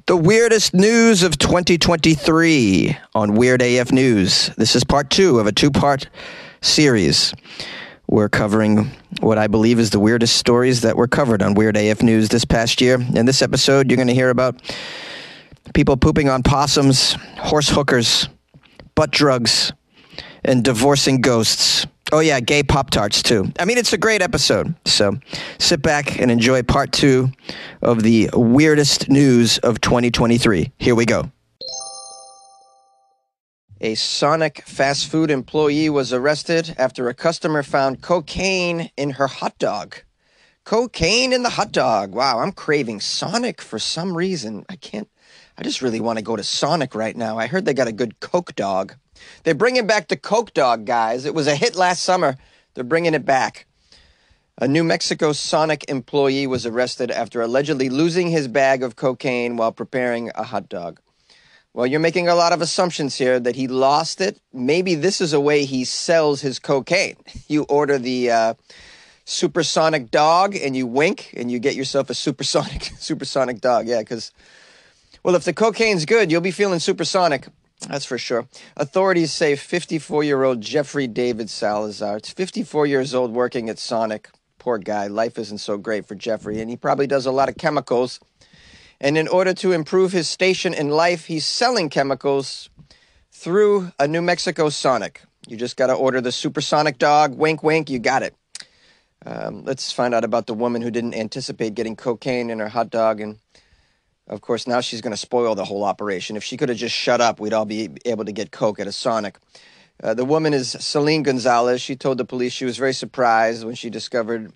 The weirdest news of 2023 on Weird AF News. This is part 2 of a 2-part series. We're covering what I believe is the weirdest stories that were covered on Weird AF News this past year. In this episode, you're going to hear about people pooping on possums, horse hookers, butt drugs, and divorcing ghosts. Oh yeah, gay Pop-Tarts too. I mean, it's a great episode. So sit back and enjoy part 2 of the weirdest news of 2023. Here we go. A Sonic fast food employee was arrested after a customer found cocaine in her hot dog. Cocaine in the hot dog. Wow, I'm craving Sonic for some reason. I just really want to go to Sonic right now. I heard they got a good Coke dog. They're bringing back the Coke dog, guys. It was a hit last summer. They're bringing it back. A New Mexico Sonic employee was arrested after allegedly losing his bag of cocaine while preparing a hot dog. Well, you're making a lot of assumptions here that he lost it. Maybe this is a way he sells his cocaine. You order the supersonic dog and you wink and you get yourself a supersonic dog. Yeah, because, well, if the cocaine's good, you'll be feeling supersonic. That's for sure. Authorities say 54-year-old Jeffrey David Salazar. It's 54 years old working at Sonic. Poor guy. Life isn't so great for Jeffrey, and he probably does a lot of chemicals. And in order to improve his station in life, he's selling chemicals through a New Mexico Sonic. You just got to order the supersonic dog. Wink, wink, you got it. Let's find out about the woman who didn't anticipate getting cocaine in her hot dog, and of course, now she's going to spoil the whole operation. If she could have just shut up, we'd all be able to get Coke at a Sonic. The woman is Celine Gonzalez. She told the police she was very surprised when she discovered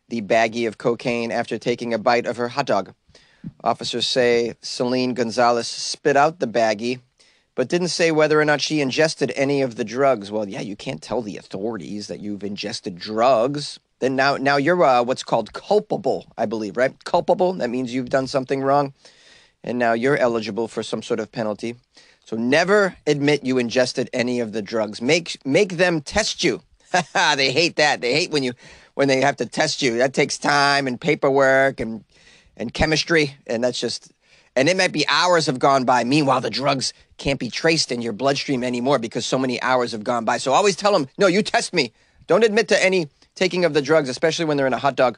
the baggie of cocaine after taking a bite of her hot dog. Officers say Celine Gonzalez spit out the baggie, but didn't say whether or not she ingested any of the drugs. Well, yeah, you can't tell the authorities that you've ingested drugs. Then now you're what's called culpable, I believe, right? Culpable, that means you've done something wrong, and now you're eligible for some sort of penalty. So never admit you ingested any of the drugs. Make them test you. They hate that. They hate when they have to test you. That takes time and paperwork and chemistry, and it might be hours have gone by. Meanwhile, the drugs can't be traced in your bloodstream anymore because so many hours have gone by. So always tell them, no, you test me. Don't admit to any taking of the drugs, especially when they're in a hot dog.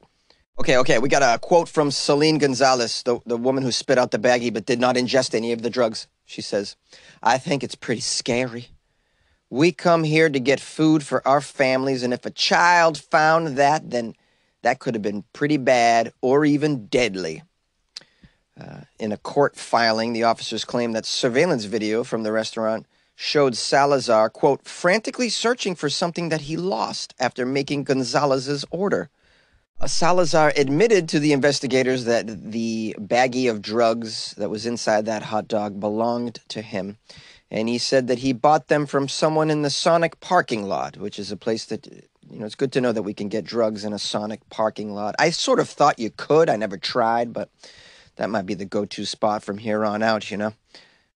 Okay, we got a quote from Celine Gonzalez, the woman who spit out the baggie but did not ingest any of the drugs. She says, I think it's pretty scary. We come here to get food for our families, and if a child found that, then that could have been pretty bad or even deadly. In a court filing, the officers claim that surveillance video from the restaurant showed Salazar, quote, frantically searching for something that he lost after making Gonzalez's order. Salazar admitted to the investigators that the baggie of drugs that was inside that hot dog belonged to him. And he said that he bought them from someone in the Sonic parking lot, which is a place that, it's good to know that we can get drugs in a Sonic parking lot. I sort of thought you could. I never tried, but that might be the go-to spot from here on out,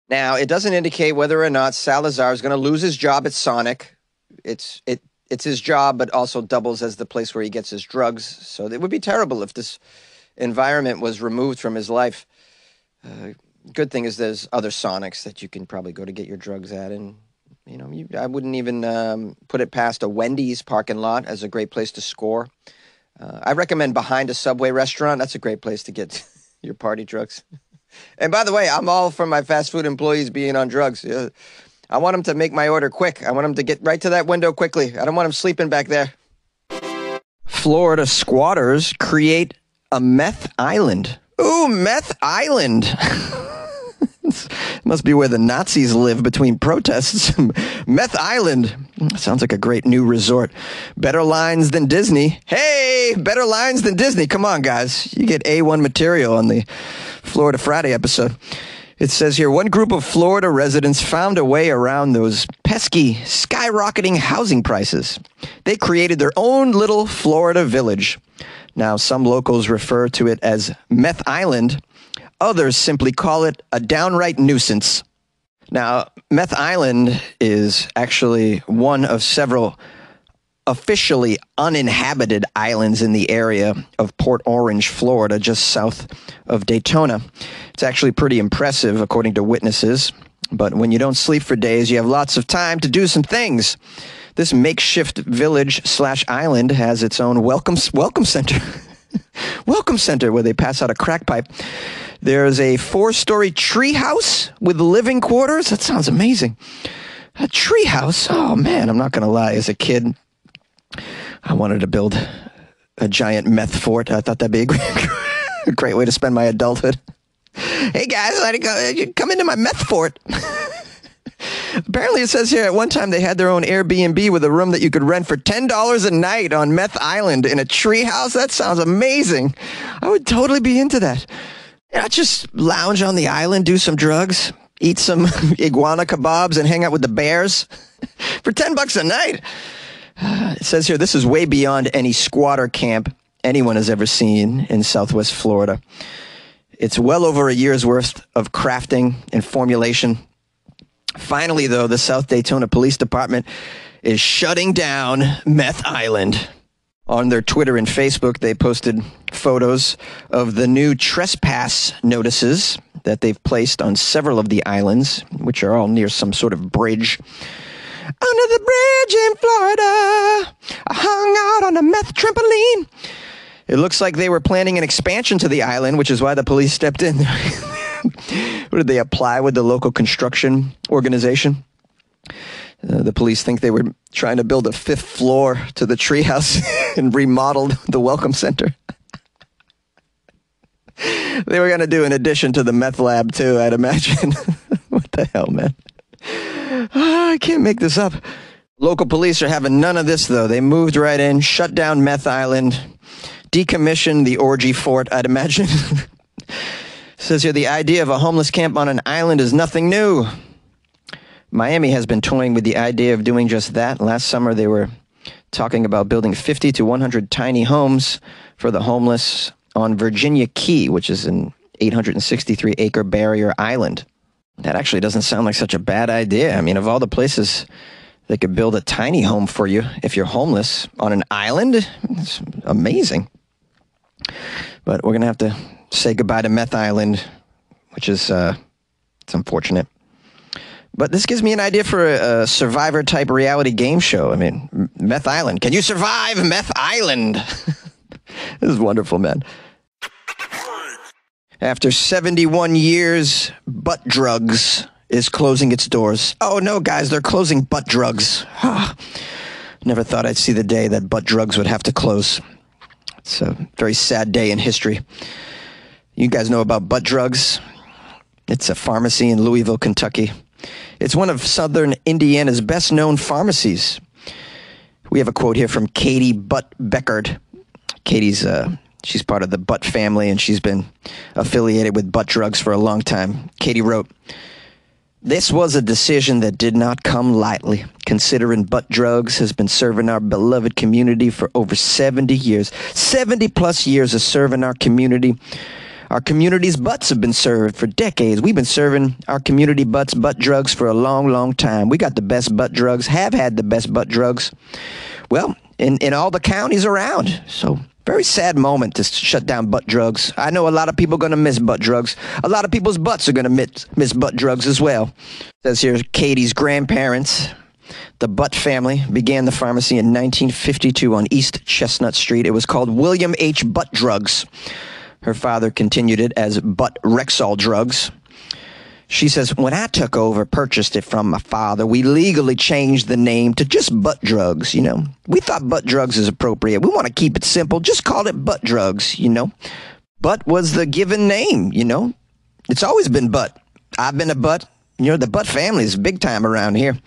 Now, it doesn't indicate whether or not Salazar is going to lose his job at Sonic. It's his job, but also doubles as the place where he gets his drugs. So it would be terrible if this environment was removed from his life. Good thing is there's other Sonics that you can probably go to get your drugs at. And, I wouldn't even put it past a Wendy's parking lot as a great place to score. I recommend behind a Subway restaurant. That's a great place to get your party drugs. And by the way, I'm all for my fast food employees being on drugs. I want them to make my order quick. I want them to get right to that window quickly. I don't want them sleeping back there. Florida squatters create a meth island. Ooh, meth island. Must be where the Nazis live between protests. Meth Island. Sounds like a great new resort. Better lines than Disney. Hey, better lines than Disney. Come on, guys. You get A1 material on the Florida Friday episode. It says here, one group of Florida residents found a way around those pesky, skyrocketing housing prices. They created their own little Florida village. Now, some locals refer to it as Meth Island. Others simply call it a downright nuisance. Now, Meth Island is actually one of several officially uninhabited islands in the area of Port Orange, Florida, just south of Daytona. It's actually pretty impressive, according to witnesses. But when you don't sleep for days, you have lots of time to do some things. This makeshift village/island has its own welcome center. Welcome center where they pass out a crack pipe. There's a 4-story tree house with living quarters. That sounds amazing. A tree house? Oh, man, I'm not going to lie. As a kid, I wanted to build a giant meth fort. I thought that'd be a great way to spend my adulthood. Hey, guys, come into my meth fort. Apparently, it says here at one time they had their own Airbnb with a room that you could rent for $10 a night on Meth Island in a treehouse. That sounds amazing. I would totally be into that. Just lounge on the island, do some drugs, eat some iguana kebabs, and hang out with the bears for $10 a night. It says here this is way beyond any squatter camp anyone has ever seen in Southwest Florida. It's well over a year's worth of crafting and formulation. Finally, though, the South Daytona Police Department is shutting down Meth Island. On their Twitter and Facebook, they posted photos of the new trespass notices that they've placed on several of the islands, which are all near some sort of bridge. Under the bridge in Florida, I hung out on a meth trampoline. It looks like they were planning an expansion to the island, which is why the police stepped in. What did they apply with the local construction organization? The police think they were trying to build a 5th floor to the treehouse and remodeled the welcome center. They were going to do an addition to the meth lab, too, I'd imagine. What the hell, man? I can't make this up. Local police are having none of this, though. They moved right in, shut down Meth Island, decommissioned the orgy fort, I'd imagine. Says here, the idea of a homeless camp on an island is nothing new. Miami has been toying with the idea of doing just that. Last summer, they were talking about building 50 to 100 tiny homes for the homeless on Virginia Key, which is an 863-acre barrier island. That actually doesn't sound like such a bad idea. I mean, of all the places they could build a tiny home for you if you're homeless on an island, it's amazing. But we're going to have to say goodbye to Meth Island, which is it's unfortunate. But this gives me an idea for a Survivor-type reality game show. I mean, Meth Island. Can you survive Meth Island? This is wonderful, man. After 71 years, Butt Drugs is closing its doors. Oh, no, guys, they're closing Butt Drugs. Never thought I'd see the day that Butt Drugs would have to close. It's a very sad day in history. You guys know about Butt Drugs? It's a pharmacy in Louisville, Kentucky. It's one of southern Indiana's best-known pharmacies. We have a quote here from Katie Butt Beckard. Katie's, she's part of the Butt family, and she's been affiliated with Butt Drugs for a long time. Katie wrote, "This was a decision that did not come lightly, considering Butt Drugs has been serving our beloved community for over 70 years. 70-plus years of serving our community. Our community's butts have been served for decades. We've been serving our community Butt Drugs for a long, long time. We got the best Butt Drugs, have had the best Butt Drugs, well, in all the counties around. So very sad moment to shut down Butt Drugs. I know a lot of people are going to miss Butt Drugs. A lot of people's butts are going to miss Butt Drugs as well." It says here, Katie's grandparents, the Butt family, began the pharmacy in 1952 on East Chestnut Street. It was called William H. Butt Drugs. Her father continued it as Butt Rexall Drugs. She says, "When I took over, purchased it from my father, we legally changed the name to just Butt Drugs, you know. We thought Butt Drugs is appropriate. We want to keep it simple. Just call it Butt Drugs, you know. Butt was the given name, you know. It's always been Butt. I've been a Butt. You know, the Butt family is big time around here.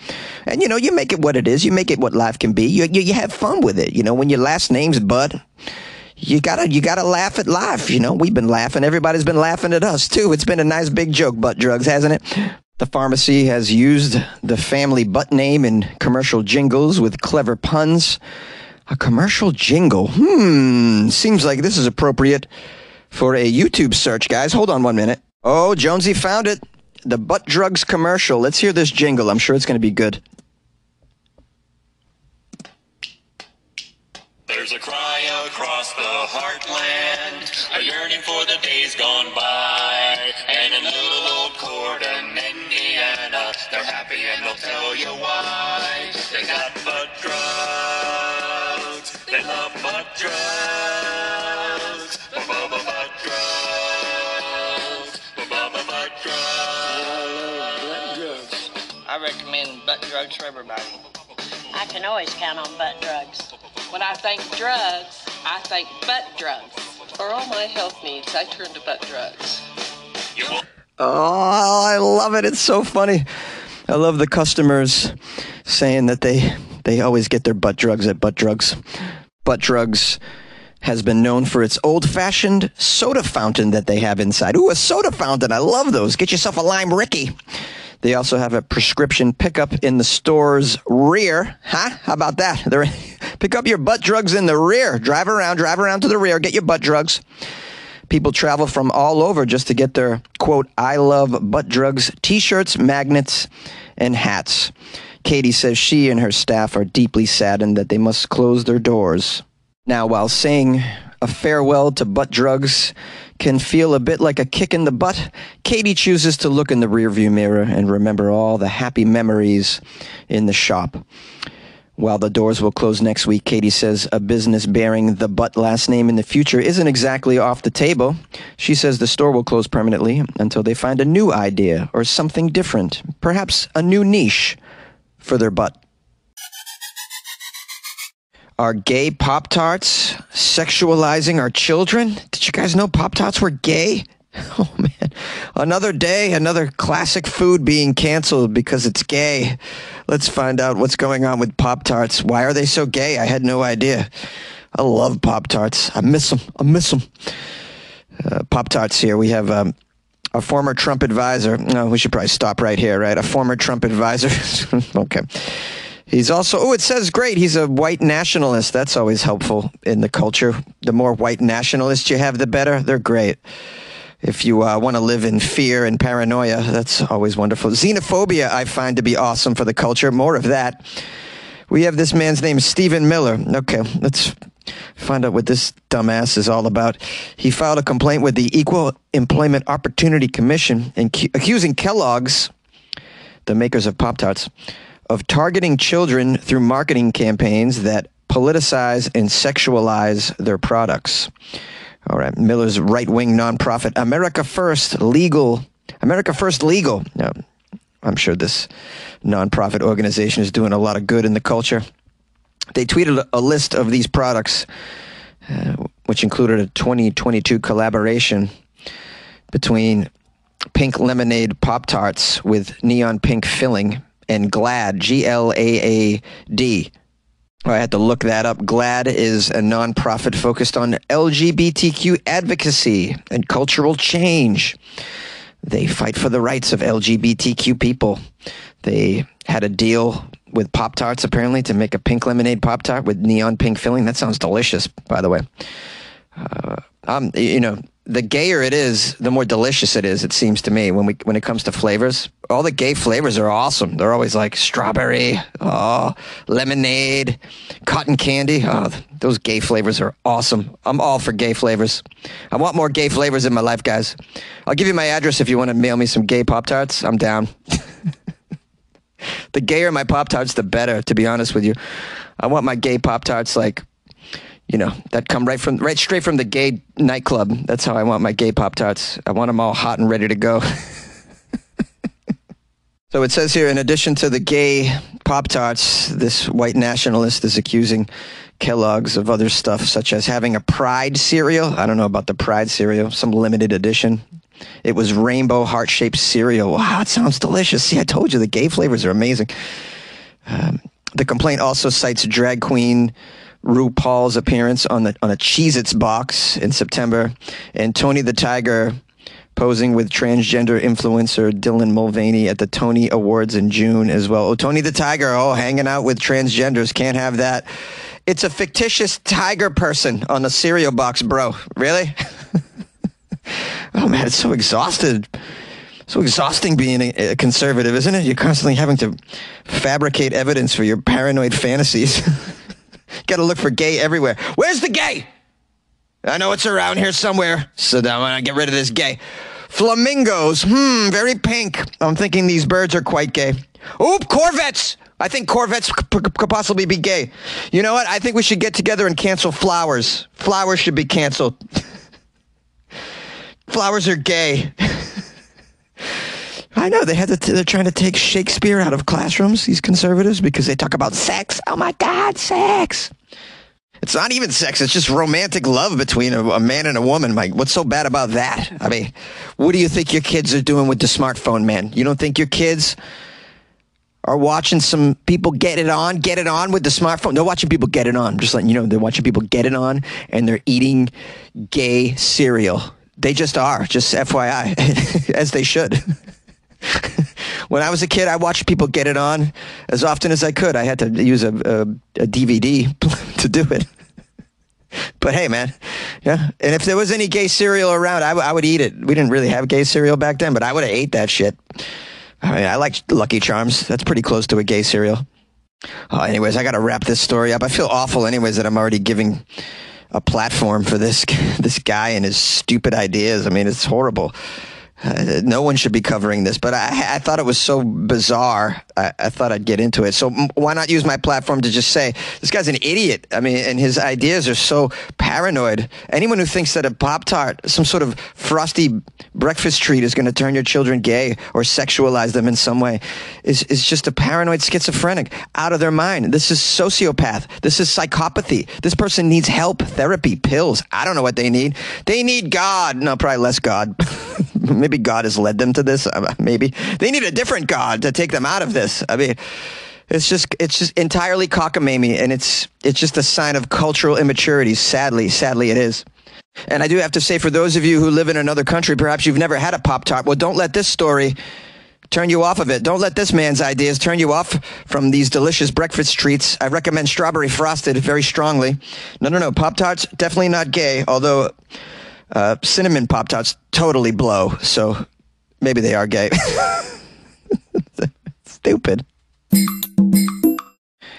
And, you know, you make it what it is. You make it what life can be. You have fun with it. You know, when your last name's Butt, you gotta laugh at life, you know. We've been laughing. Everybody's been laughing at us, too. It's been a nice big joke, Butt Drugs, hasn't it? The pharmacy has used the family Butt name in commercial jingles with clever puns. A commercial jingle? Seems like this is appropriate for a YouTube search, guys. Hold on 1 minute. Oh, Jonesy found it. The Butt Drugs commercial. Let's hear this jingle. I'm sure it's going to be good. There's a cry across the heartland, a yearning for the days gone by. And in little old Corden, Indiana, they're happy and they'll tell you why. They got butt drugs, they love butt drugs, butt drugs, butt drugs. I recommend butt drugs for everybody. I can always count on butt drugs. When I think drugs, I think butt drugs. For all my health needs, I turn to butt drugs. Oh, I love it. It's so funny. I love the customers saying that they always get their butt drugs at Butt Drugs. Butt Drugs has been known for its old-fashioned soda fountain that they have inside. Ooh, a soda fountain. I love those. Get yourself a Lime Ricky. They also have a prescription pickup in the store's rear. Huh? How about that? Pick up your butt drugs in the rear. Drive around to the rear. Get your butt drugs. People travel from all over just to get their, quote, I love butt drugs t-shirts, magnets, and hats. Katie says she and her staff are deeply saddened that they must close their doors. Now, while saying a farewell to butt drugs can feel a bit like a kick in the butt, Katie chooses to look in the rearview mirror and remember all the happy memories in the shop. While the doors will close next week, Katie says a business bearing the Butt last name in the future isn't exactly off the table. She says the store will close permanently until they find a new idea or something different, perhaps a new niche for their butt. Are gay Pop-Tarts sexualizing our children? Did you guys know Pop-Tarts were gay? Oh, man. Another day, another classic food being canceled because it's gay. Let's find out what's going on with Pop-Tarts. Why are they so gay? I had no idea. I love Pop-Tarts. I miss them. Pop-Tarts here. We have a former Trump advisor. No, we should probably stop right here, right? A former Trump advisor. Okay. He's also, it says great, he's a white nationalist. That's always helpful in the culture. The more white nationalists you have, the better. They're great. If you want to live in fear and paranoia, that's always wonderful. Xenophobia, I find to be awesome for the culture. More of that. We have this man's name, Stephen Miller. Okay, let's find out what this dumbass is all about. He filed a complaint with the Equal Employment Opportunity Commission accusing Kellogg's, the makers of Pop-Tarts, of targeting children through marketing campaigns that politicize and sexualize their products. All right, Miller's right-wing nonprofit America First Legal. Now, I'm sure this nonprofit organization is doing a lot of good in the culture. They tweeted a list of these products, which included a 2022 collaboration between Pink Lemonade Pop-Tarts with neon pink filling and GLAAD, G-L-A-A-D. I had to look that up. GLAAD is a nonprofit focused on LGBTQ advocacy and cultural change. They fight for the rights of LGBTQ people. They had a deal with Pop-Tarts, apparently, to make a pink lemonade Pop-Tart with neon pink filling. That sounds delicious, by the way. The gayer it is, the more delicious it is, it seems to me, when it comes to flavors. All the gay flavors are awesome. They're always like strawberry, lemonade, cotton candy. Oh, those gay flavors are awesome. I'm all for gay flavors. I want more gay flavors in my life, guys. I'll give you my address if you want to mail me some gay Pop-Tarts. I'm down. The gayer my Pop-Tarts, the better, to be honest with you. I want my gay Pop-Tarts that come right straight from the gay nightclub. That's how I want my gay Pop-Tarts. I want them all hot and ready to go. So it says here, in addition to the gay Pop-Tarts, this white nationalist is accusing Kellogg's of other stuff, such as having a Pride cereal. I don't know about the Pride cereal, some limited edition. It was rainbow heart-shaped cereal. Wow, it sounds delicious. See, I told you, the gay flavors are amazing. The complaint also cites drag queen RuPaul's appearance on a Cheez-Its box in September, and Tony the Tiger posing with transgender influencer Dylan Mulvaney at the Tony Awards in June as well. Oh, Tony the Tiger, hanging out with transgenders. Can't have that. It's a fictitious tiger person on a cereal box, bro. Really? Oh, man, it's so exhausting being a conservative, isn't it? You're constantly having to fabricate evidence for your paranoid fantasies. Gotta look for gay everywhere. Where's the gay? I know it's around here somewhere. So now I'm gonna get rid of this gay. Flamingos. Very pink. I'm thinking these birds are quite gay. Oop, Corvettes. I think Corvettes could possibly be gay. You know what? I think we should get together and cancel flowers. Flowers should be canceled. Flowers are gay. I know they're trying to take Shakespeare out of classrooms, these conservatives, because they talk about sex. Oh my God, sex. It's not even sex. It's just romantic love between a man and a woman. Mike, what's so bad about that? I mean, what do you think your kids are doing with the smartphone, man? You don't think your kids are watching some people get it on with the smartphone? They're watching people get it on. Just letting you know, they're watching people get it on, and they're eating gay cereal. They just are, just FYI, as they should. When I was a kid, I watched people get it on as often as I could. I had to use a DVD to do it. But hey, man, yeah. And if there was any gay cereal around, I would eat it. We didn't really have gay cereal back then, but I would have ate that shit. I mean, I like Lucky Charms. That's pretty close to a gay cereal. Anyways, I got to wrap this story up. I feel awful anyways that I'm already giving a platform for this guy and his stupid ideas. I mean, it's horrible. No one should be covering this, but I thought it was so bizarre. I thought I'd get into it. So why not use my platform to just say, this guy's an idiot. I mean, and his ideas are so paranoid. Anyone who thinks that a Pop-Tart, some sort of frosty breakfast treat, is going to turn your children gay or sexualize them in some way is just a paranoid schizophrenic out of their mind. This is sociopath. This is psychopathy. This person needs help, therapy, pills. I don't know what they need. They need God. No, probably less God. Maybe God has led them to this. Maybe they need a different God to take them out of this. I mean, it's just entirely cockamamie, and it's just a sign of cultural immaturity. Sadly it is. And I do have to say, for those of you who live in another country, perhaps you've never had a Pop-Tart. Well, don't let this story turn you off of it. Don't let this man's ideas turn you off from these delicious breakfast treats. I recommend strawberry frosted very strongly. No. Pop-Tarts, definitely not gay, although cinnamon Pop-Tarts totally blow, so maybe they are gay. Stupid.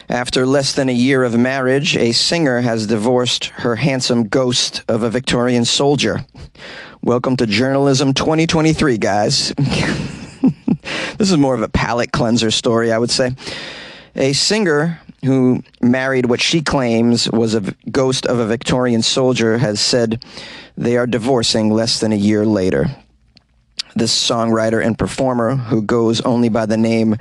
After less than a year of marriage, a singer has divorced her handsome ghost of a Victorian soldier. Welcome to Journalism 2023, guys. This is more of a palate cleanser story, I would say. A singer who married what she claims was a ghost of a Victorian soldier has said they are divorcing less than a year later. This songwriter and performer, who goes only by the name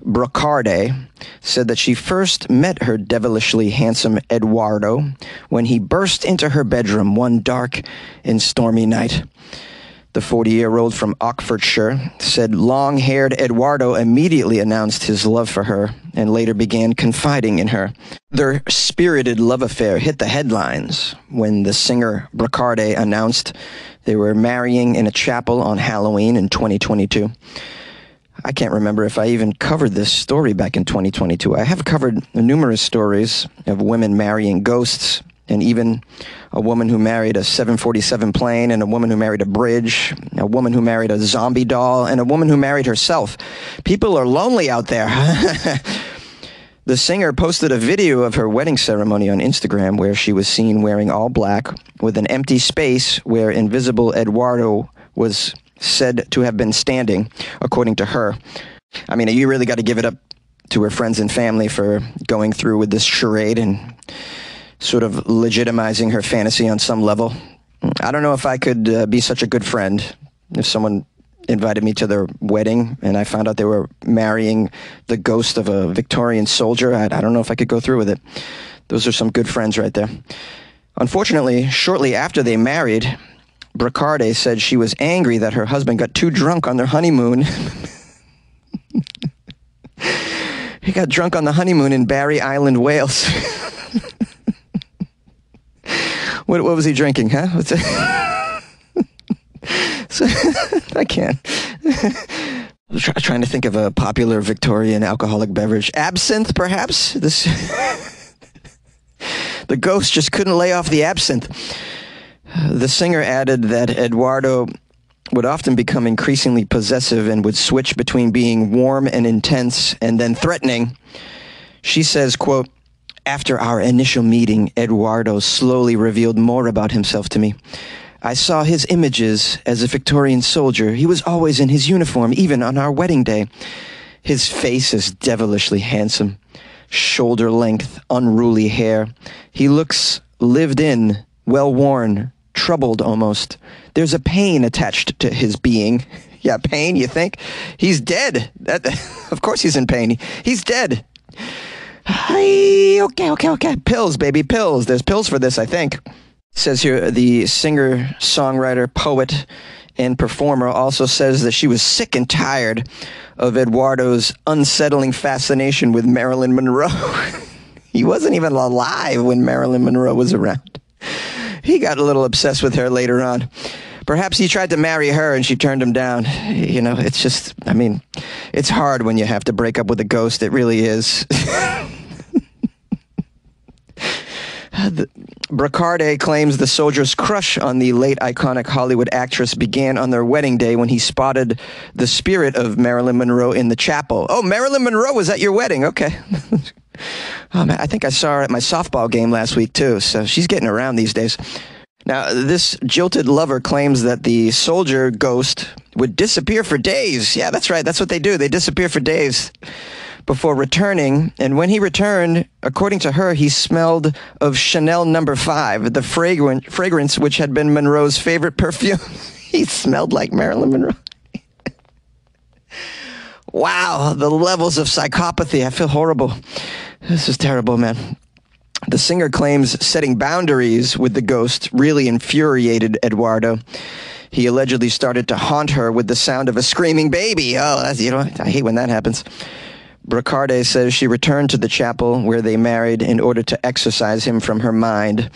Brocarde, said that she first met her devilishly handsome Eduardo when he burst into her bedroom one dark and stormy night. The 40-year-old from Oxfordshire said long-haired Eduardo immediately announced his love for her and later began confiding in her. Their spirited love affair hit the headlines when the singer Brocarde announced they were marrying in a chapel on Halloween in 2022. I can't remember if I even covered this story back in 2022. I have covered numerous stories of women marrying ghosts, and even a woman who married a 747 plane, and a woman who married a bridge, a woman who married a zombie doll, and a woman who married herself. People are lonely out there. The singer posted a video of her wedding ceremony on Instagram where she was seen wearing all black with an empty space where invisible Eduardo was said to have been standing, according to her. I mean, you really got to give it up to her friends and family for going through with this charade and sort of legitimizing her fantasy on some level. I don't know if I could be such a good friend if someone invited me to their wedding and I found out they were marrying the ghost of a Victorian soldier. I don't know if I could go through with it. Those are some good friends right there. Unfortunately, shortly after they married, Brocarde said she was angry that her husband got too drunk on their honeymoon. He got drunk on the honeymoon in Barry Island, Wales. What was he drinking, huh? What's it? So, I can't. I'm trying to think of a popular Victorian alcoholic beverage. Absinthe, perhaps? The ghost just couldn't lay off the absinthe. The singer added that Eduardo would often become increasingly possessive and would switch between being warm and intense and then threatening. She says, quote, After our initial meeting, Eduardo slowly revealed more about himself to me. I saw his images as a Victorian soldier. He was always in his uniform, even on our wedding day. His face is devilishly handsome. Shoulder-length, unruly hair. He looks lived in, well-worn, troubled almost. There's a pain attached to his being. Yeah, pain, you think? He's dead. Of course he's in pain. He's dead. Okay. Pills, baby, pills. There's pills for this, I think. Says here, the singer, songwriter, poet, and performer also says that she was sick and tired of Eduardo's unsettling fascination with Marilyn Monroe. He wasn't even alive when Marilyn Monroe was around. He got a little obsessed with her later on. Perhaps he tried to marry her and she turned him down. You know, it's just, I mean, it's hard when you have to break up with a ghost. It really is. Bracarde claims the soldier's crush on the late iconic Hollywood actress began on their wedding day when he spotted the spirit of Marilyn Monroe in the chapel. Oh, Marilyn Monroe was at your wedding. Okay. Oh, man, I think I saw her at my softball game last week, too, so she's getting around these days. Now, this jilted lover claims that the soldier ghost would disappear for days. Yeah, that's right. That's what they do. They disappear for days before returning. And when he returned, according to her, he smelled of Chanel No. 5, the fragrance which had been Monroe's favorite perfume. He smelled like Marilyn Monroe. Wow, the levels of psychopathy. I feel horrible. This is terrible, man. The singer claims setting boundaries with the ghost really infuriated Eduardo. He allegedly started to haunt her with the sound of a screaming baby. Oh, that's, you know, I hate when that happens. Bracarde says she returned to the chapel where they married in order to exorcise him from her mind.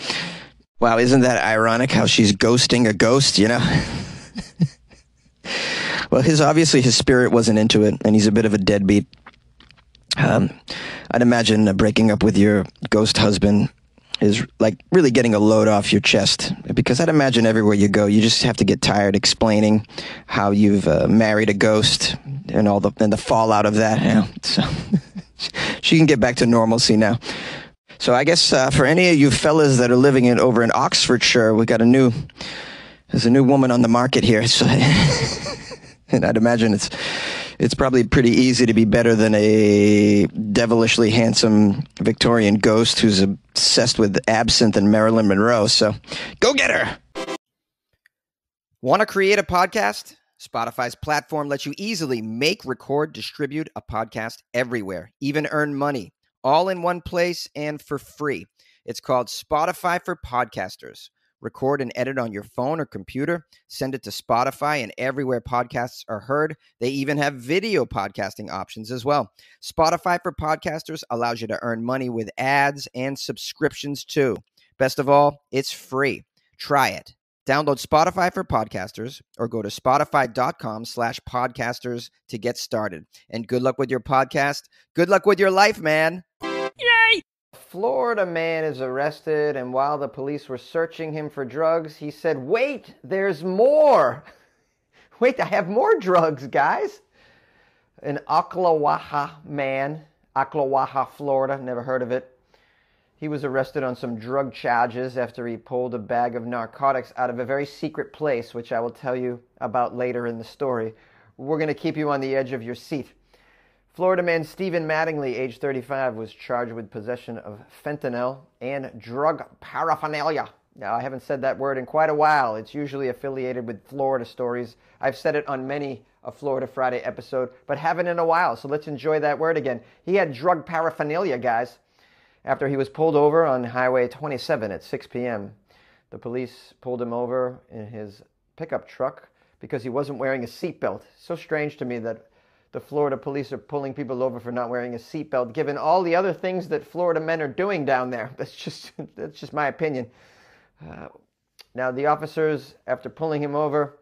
Wow, isn't that ironic how she's ghosting a ghost, you know? Well, obviously his spirit wasn't into it, and he's a bit of a deadbeat. I'd imagine breaking up with your ghost husband is like really getting a load off your chest, because I'd imagine everywhere you go, you just have to get tired explaining how you've married a ghost and all the fallout of that. You know? So she can get back to normalcy now. So I guess for any of you fellas that are living over in Oxfordshire, there's a new woman on the market here. So, and I'd imagine it's probably pretty easy to be better than a devilishly handsome Victorian ghost who's obsessed with absinthe and Marilyn Monroe. So go get her. Want to create a podcast? Spotify's platform lets you easily make, record, distribute a podcast everywhere, even earn money, all in one place and for free. It's called Spotify for Podcasters. Record and edit on your phone or computer, send it to Spotify and everywhere podcasts are heard. They even have video podcasting options as well. Spotify for Podcasters allows you to earn money with ads and subscriptions too. Best of all, it's free. Try it. Download Spotify for Podcasters or go to spotify.com/podcasters to get started. And good luck with your podcast. Good luck with your life, man. Yay! Florida man is arrested, and while the police were searching him for drugs, he said, "Wait, there's more. Wait, I have more drugs, guys." An Ocklawaha man, Ocklawaha, Florida, never heard of it. He was arrested on some drug charges after he pulled a bag of narcotics out of a very secret place, which I will tell you about later in the story. We're going to keep you on the edge of your seat. Florida man Stephen Mattingly, age 35, was charged with possession of fentanyl and drug paraphernalia. Now, I haven't said that word in quite a while. It's usually affiliated with Florida stories. I've said it on many a Florida Friday episode, but haven't in a while, so let's enjoy that word again. He had drug paraphernalia, guys. After he was pulled over on Highway 27 at 6 p.m., the police pulled him over in his pickup truck because he wasn't wearing a seatbelt. So strange to me that the Florida police are pulling people over for not wearing a seatbelt, given all the other things that Florida men are doing down there. That's just my opinion. Now, the officers, after pulling him over,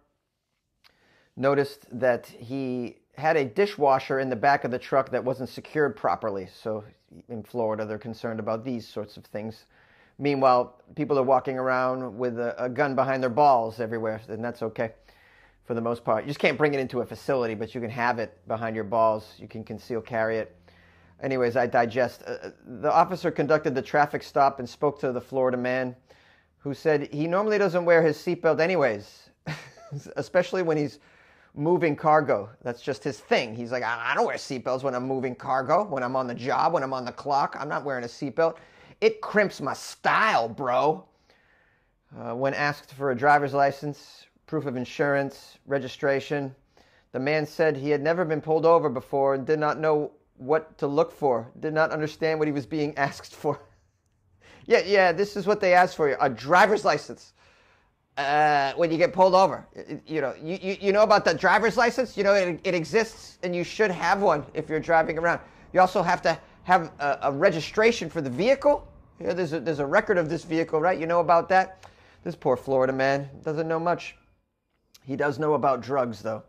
noticed that he had a dishwasher in the back of the truck that wasn't secured properly. So in Florida, they're concerned about these sorts of things. Meanwhile, people are walking around with a gun behind their balls everywhere, and that's okay for the most part. You just can't bring it into a facility, but you can have it behind your balls. You can conceal carry it. Anyways, I digest. The officer conducted the traffic stop and spoke to the Florida man who said he normally doesn't wear his seatbelt anyways, especially when he's moving cargo. That's just his thing. He's like, I don't wear seatbelts when I'm moving cargo, when I'm on the job, when I'm on the clock. I'm not wearing a seatbelt. It crimps my style, bro. When asked for a driver's license, proof of insurance, registration, the man said he had never been pulled over before and did not know what to look for, did not understand what he was being asked for. Yeah, this is what they asked for you, a driver's license. When you get pulled over, you know about the driver's license? You know, it exists and you should have one if you're driving around. You also have to have a registration for the vehicle. You know, there's a record of this vehicle, right? You know about that? This poor Florida man doesn't know much. He does know about drugs, though.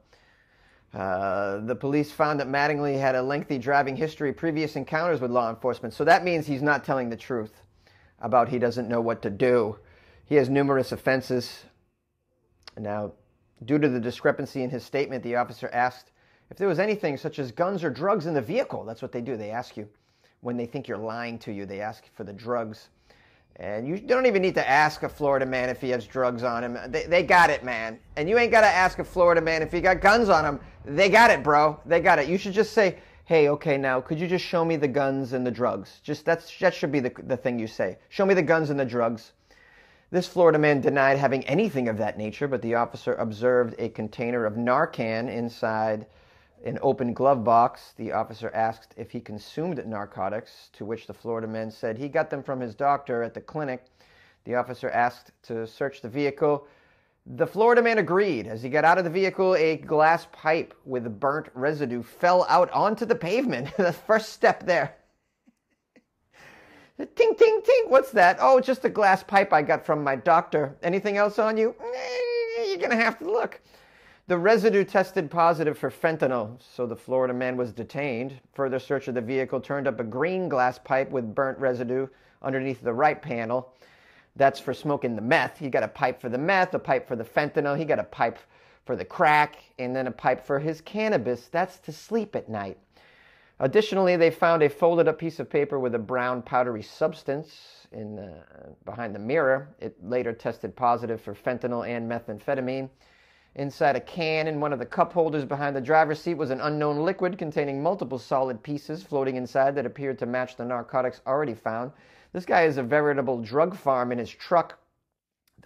The police found that Mattingly had a lengthy driving history, previous encounters with law enforcement. So that means he's not telling the truth about he doesn't know what to do. He has numerous offenses. Now, due to the discrepancy in his statement, the officer asked if there was anything such as guns or drugs in the vehicle. That's what they do. They ask you when they think you're lying to you. They ask for the drugs. And you don't even need to ask a Florida man if he has drugs on him. They got it, man. And you ain't got to ask a Florida man if he got guns on him. They got it, bro. They got it. You should just say, hey, okay, now, could you just show me the guns and the drugs? That should be the thing you say. Show me the guns and the drugs. This Florida man denied having anything of that nature, but the officer observed a container of Narcan inside an open glove box. The officer asked if he consumed narcotics, to which the Florida man said he got them from his doctor at the clinic. The officer asked to search the vehicle. The Florida man agreed. As he got out of the vehicle, a glass pipe with burnt residue fell out onto the pavement. The first step there. Ting, ting, ting. What's that? Oh, just a glass pipe I got from my doctor. Anything else on you? You're going to have to look. The residue tested positive for fentanyl, so the Florida man was detained. Further search of the vehicle turned up a green glass pipe with burnt residue underneath the right panel. That's for smoking the meth. He got a pipe for the meth, a pipe for the fentanyl. He got a pipe for the crack, and then a pipe for his cannabis. That's to sleep at night. Additionally, they found a folded up piece of paper with a brown powdery substance behind the mirror. It later tested positive for fentanyl and methamphetamine. Inside a can in one of the cup holders behind the driver's seat was an unknown liquid containing multiple solid pieces floating inside that appeared to match the narcotics already found. This guy is a veritable drug farm in his truck.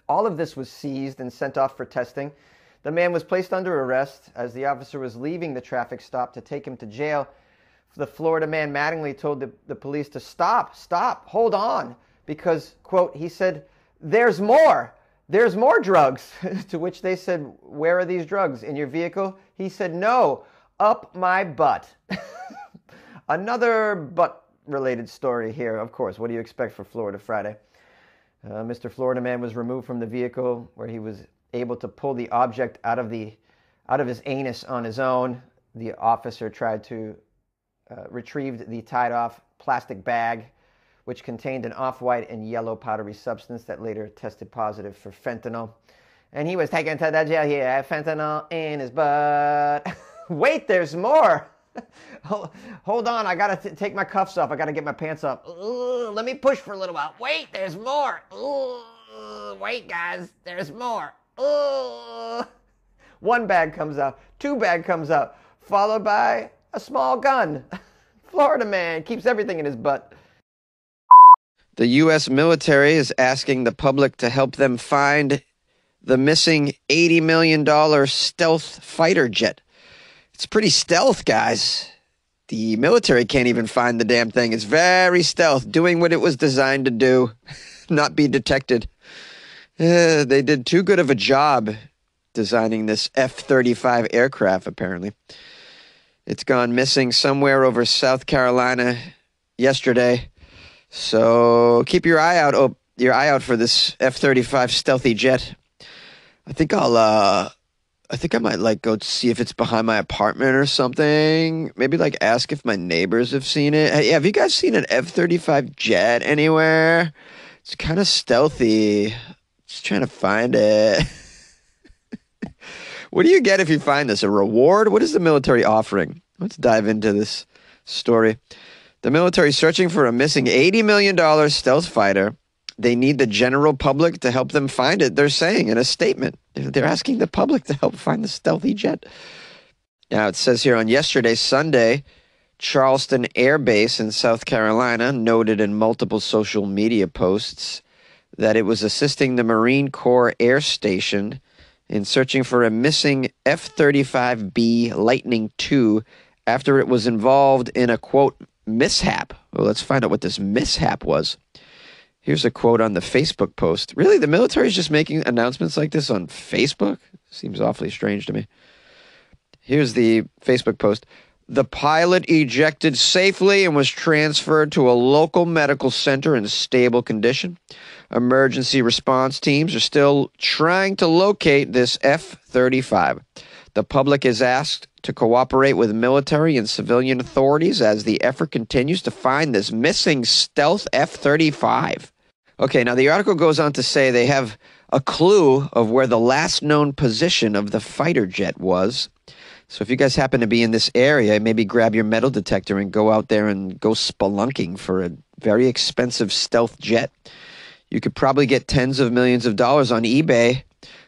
All of this was seized and sent off for testing. The man was placed under arrest. As the officer was leaving the traffic stop to take him to jail, the Florida man Mattingly told the police to stop, hold on, because, quote, he said, there's more drugs. To which they said, where are these drugs? In your vehicle? He said, no, up my butt. Another butt-related story here, of course. What do you expect for Florida Friday? Mr. Florida man was removed from the vehicle where he was able to pull the object out of his anus on his own. The officer tried to retrieve the tied-off plastic bag, which contained an off-white and yellow powdery substance that later tested positive for fentanyl. And he was taken to the jail. He had fentanyl in his butt. Wait, there's more. Hold on, I got to take my cuffs off. I got to get my pants up. Let me push for a little while. Wait, there's more. Wait, guys, there's more. One bag comes out. Two bag comes out. Followed by a small gun. Florida man keeps everything in his butt. The U.S. military is asking the public to help them find the missing $80 million stealth fighter jet. It's pretty stealth, guys. The military can't even find the damn thing. It's very stealth, doing what it was designed to do, not be detected. They did too good of a job designing this F-35 aircraft, apparently. It's gone missing somewhere over South Carolina yesterday. So keep your eye out for this F-35 stealthy jet. I think I might go see if it's behind my apartment or something. Maybe ask if my neighbors have seen it. Hey, have you guys seen an F-35 jet anywhere? It's kind of stealthy. Just trying to find it. What do you get if you find this? A reward? What is the military offering? Let's dive into this story. The military is searching for a missing $80 million stealth fighter. They need the general public to help them find it, they're saying in a statement. They're asking the public to help find the stealthy jet. Now, it says here on yesterday, Sunday, Charleston Air Base in South Carolina noted in multiple social media posts that it was assisting the Marine Corps Air Station in searching for a missing F-35B Lightning II after it was involved in a, quote, mishap. Well, let's find out what this mishap was. Here's a quote on the Facebook post. Really, the military is just making announcements like this on Facebook? Seems awfully strange to me. Here's the Facebook post. The pilot ejected safely and was transferred to a local medical center in stable condition. Emergency response teams are still trying to locate this F-35. The public is asked to cooperate with military and civilian authorities as the effort continues to find this missing stealth F-35. Okay, now the article goes on to say they have a clue of where the last known position of the fighter jet was. So if you guys happen to be in this area, maybe grab your metal detector and go out there and go spelunking for a very expensive stealth jet. You could probably get tens of millions of dollars on eBay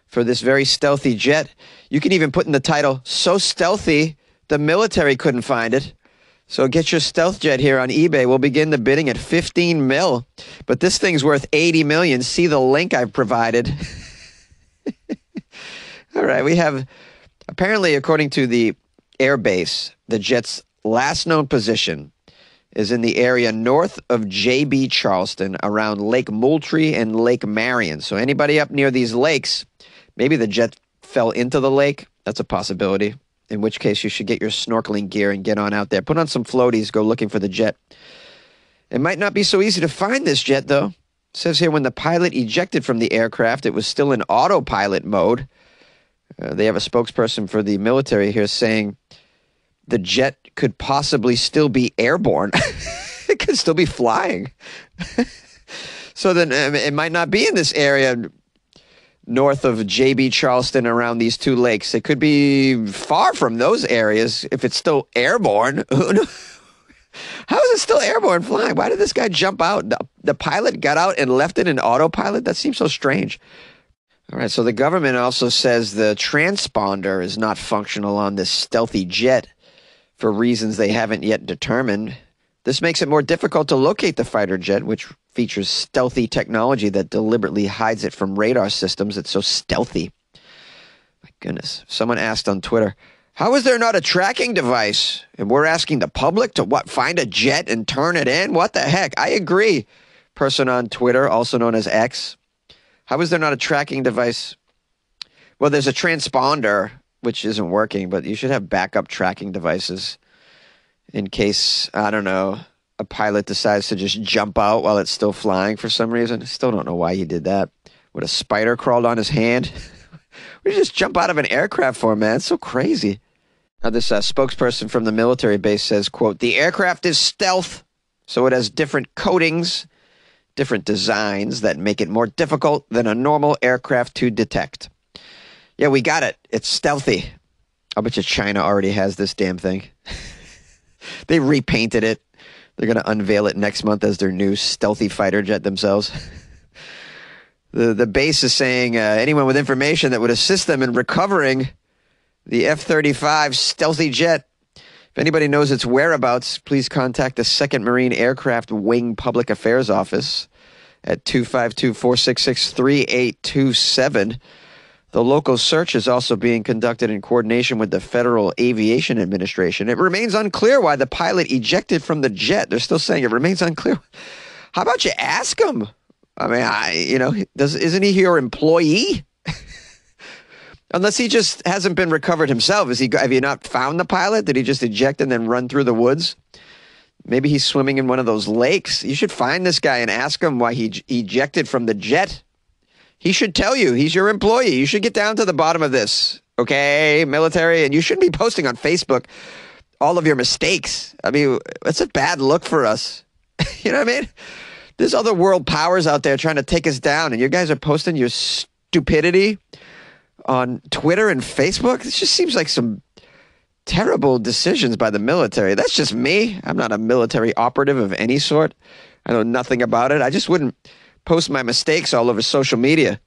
for this very stealthy jet. You can even put in the title, so stealthy, the military couldn't find it. So get your stealth jet here on eBay. We'll begin the bidding at 15 mil. But this thing's worth 80 million. See the link I've provided. All right, we have, apparently, according to the air base, the jet's last known position is in the area north of J.B. Charleston around Lake Moultrie and Lake Marion. So anybody up near these lakes, maybe the jet fell into the lake. That's a possibility. In which case, you should get your snorkeling gear and get on out there. Put on some floaties, go looking for the jet. It might not be so easy to find this jet, though. It says here when the pilot ejected from the aircraft, it was still in autopilot mode. They have a spokesperson for the military here saying the jet could possibly still be airborne. It could still be flying. So then it might not be in this area north of J.B. Charleston around these two lakes. It could be far from those areas if it's still airborne. How is it still airborne flying? Why did this guy jump out? The pilot got out and left it in autopilot? That seems so strange. All right, so the government also says the transponder is not functional on this stealthy jet for reasons they haven't yet determined. This makes it more difficult to locate the fighter jet, which features stealthy technology that deliberately hides it from radar systems. It's so stealthy. My goodness. Someone asked on Twitter, how is there not a tracking device? And we're asking the public to what? Find a jet and turn it in? What the heck? I agree. Person on Twitter, also known as X. How is there not a tracking device? Well, there's a transponder, which isn't working, but you should have backup tracking devices in case, I don't know, a pilot decides to just jump out while it's still flying for some reason. I still don't know why he did that. Would a spider crawled on his hand? Would you just jump out of an aircraft for, man? It's so crazy. Now, this spokesperson from the military base says, quote, the aircraft is stealth, so it has different coatings, different designs that make it more difficult than a normal aircraft to detect. Yeah, we got it. It's stealthy. I bet you China already has this damn thing. They repainted it. They're going to unveil it next month as their new stealthy fighter jet themselves. The base is saying anyone with information that would assist them in recovering the F-35 stealthy jet. If anybody knows its whereabouts, please contact the 2nd Marine Aircraft Wing Public Affairs Office at 252-466-3827. The local search is also being conducted in coordination with the Federal Aviation Administration. It remains unclear why the pilot ejected from the jet. They're still saying it remains unclear. How about you ask him? I mean, isn't he your employee? Unless he just hasn't been recovered himself. Have you not found the pilot? Did he just eject and then run through the woods? Maybe he's swimming in one of those lakes. You should find this guy and ask him why he ejected from the jet. He should tell you. He's your employee. You should get down to the bottom of this, okay, military? And you shouldn't be posting on Facebook all of your mistakes. I mean, it's a bad look for us. You know what I mean? There's other world powers out there trying to take us down, and you guys are posting your stupidity on Twitter and Facebook. This just seems like some Terrible decisions by the military. That's just me. I'm not a military operative of any sort. I know nothing about it. I just wouldn't post my mistakes all over social media.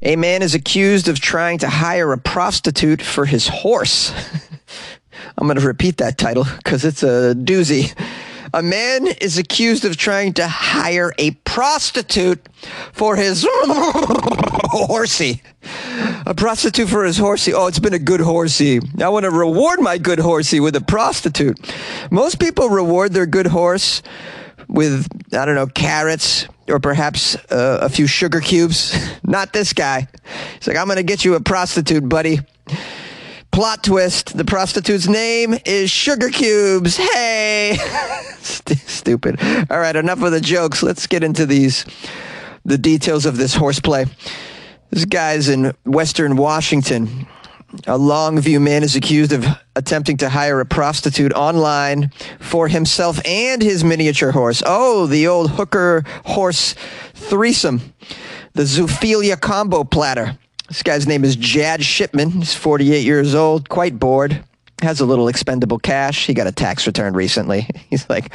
A man is accused of trying to hire a prostitute for his horse. I'm going to repeat that title because it's a doozy. A man is accused of trying to hire a prostitute for his horsey. A prostitute for his horsey. Oh, it's been a good horsey. I want to reward my good horsey with a prostitute. Most people reward their good horse with, I don't know, carrots or perhaps a few sugar cubes. Not this guy. He's like, I'm going to get you a prostitute, buddy. Plot twist, the prostitute's name is Sugar Cubes. Hey! Stupid. All right, enough of the jokes. Let's get into the details of this horseplay. This guy's in Western Washington. A Longview man is accused of attempting to hire a prostitute online for himself and his miniature horse. Oh, the old hooker horse threesome. The zoophilia combo platter. This guy's name is Jad Shipman. He's 48 years old, quite bored, has a little expendable cash. He got a tax return recently. He's like,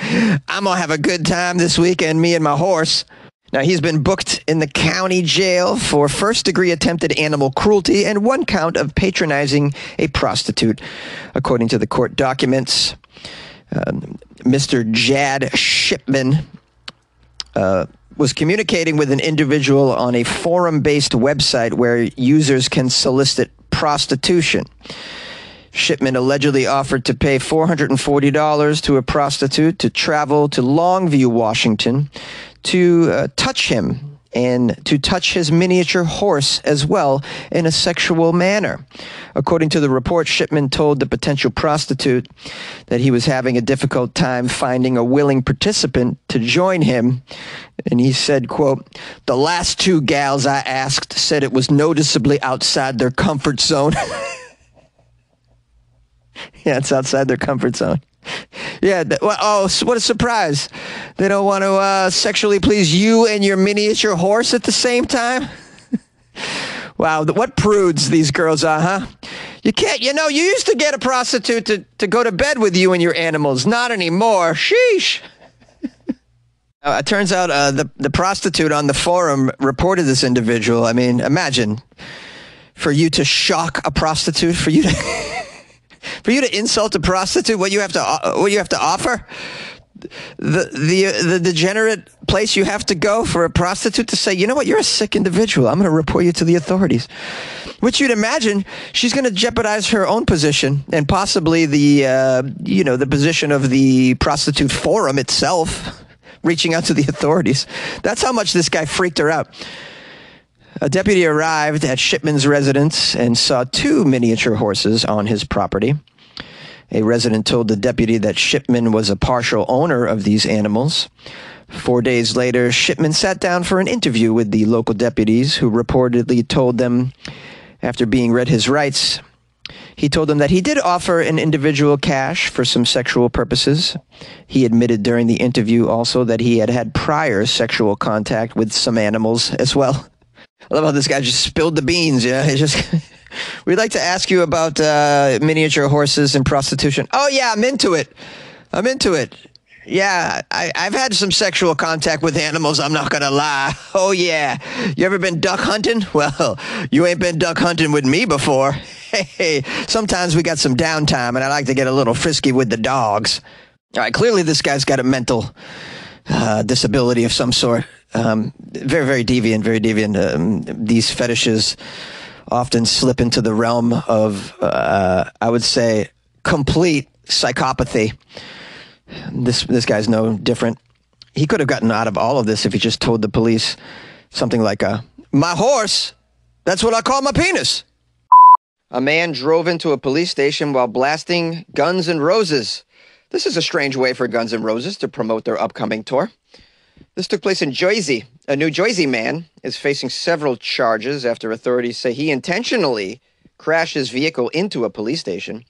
I'm going to have a good time this weekend, me and my horse. Now, he's been booked in the county jail for first-degree attempted animal cruelty and one count of patronizing a prostitute, according to the court documents. Mr. Jad Shipman was communicating with an individual on a forum-based website where users can solicit prostitution. Shipman allegedly offered to pay $440 to a prostitute to travel to Longview, Washington, to touch him and to touch his miniature horse as well in a sexual manner. According to the report, Shipman told the potential prostitute that he was having a difficult time finding a willing participant to join him. And he said, quote, the last two gals I asked said it was noticeably outside their comfort zone. Yeah, it's outside their comfort zone. Yeah, what a surprise. They don't want to sexually please you and your miniature horse at the same time? Wow, what prudes these girls are, huh? You can't, you used to get a prostitute to go to bed with you and your animals. Not anymore. Sheesh. It turns out the prostitute on the forum reported this individual. I mean, imagine for you to shock a prostitute, for you to insult a prostitute, what you have to offer, the degenerate place you have to go for a prostitute to say, you know what, you're a sick individual. I'm going to report you to the authorities. Which you'd imagine she's going to jeopardize her own position and possibly the position of the prostitute forum itself, reaching out to the authorities. That's how much this guy freaked her out. A deputy arrived at Shipman's residence and saw two miniature horses on his property. A resident told the deputy that Shipman was a partial owner of these animals. 4 days later, Shipman sat down for an interview with the local deputies, who reportedly told them, after being read his rights, he told them that he did offer an individual cash for some sexual purposes. He admitted during the interview also that he had had prior sexual contact with some animals as well. I love how this guy just spilled the beans, yeah? We'd like to ask you about miniature horses and prostitution. Oh, yeah, I'm into it. Yeah, I've had some sexual contact with animals, I'm not going to lie. Oh, yeah. You ever been duck hunting? Well, you ain't been duck hunting with me before. Hey, sometimes we got some downtime, and I like to get a little frisky with the dogs. All right, clearly this guy's got a mental disability of some sort. Very, very deviant, these fetishes often slip into the realm of, I would say, complete psychopathy. This guy's no different. He could have gotten out of all of this if he just told the police something like, my horse, that's what I call my penis. A man drove into a police station while blasting Guns N' Roses. This is a strange way for Guns N' Roses to promote their upcoming tour. This took place in Jersey. A New Jersey man is facing several charges after authorities say he intentionally crashed his vehicle into a police station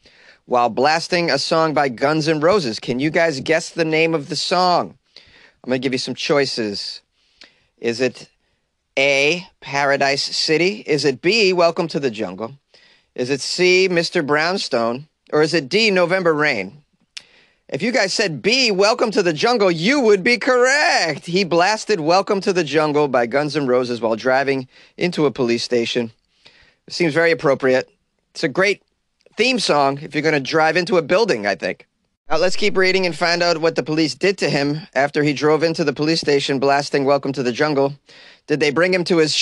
while blasting a song by Guns N' Roses. Can you guys guess the name of the song? I'm going to give you some choices. Is it A, Paradise City? Is it B, Welcome to the Jungle? Is it C, Mr. Brownstone? Or is it D, November Rain? If you guys said B, Welcome to the Jungle, you would be correct. He blasted Welcome to the Jungle by Guns N' Roses while driving into a police station. It seems very appropriate. It's a great theme song if you're going to drive into a building, I think. Now let's keep reading and find out what the police did to him after he drove into the police station blasting Welcome to the Jungle. Did they bring him to his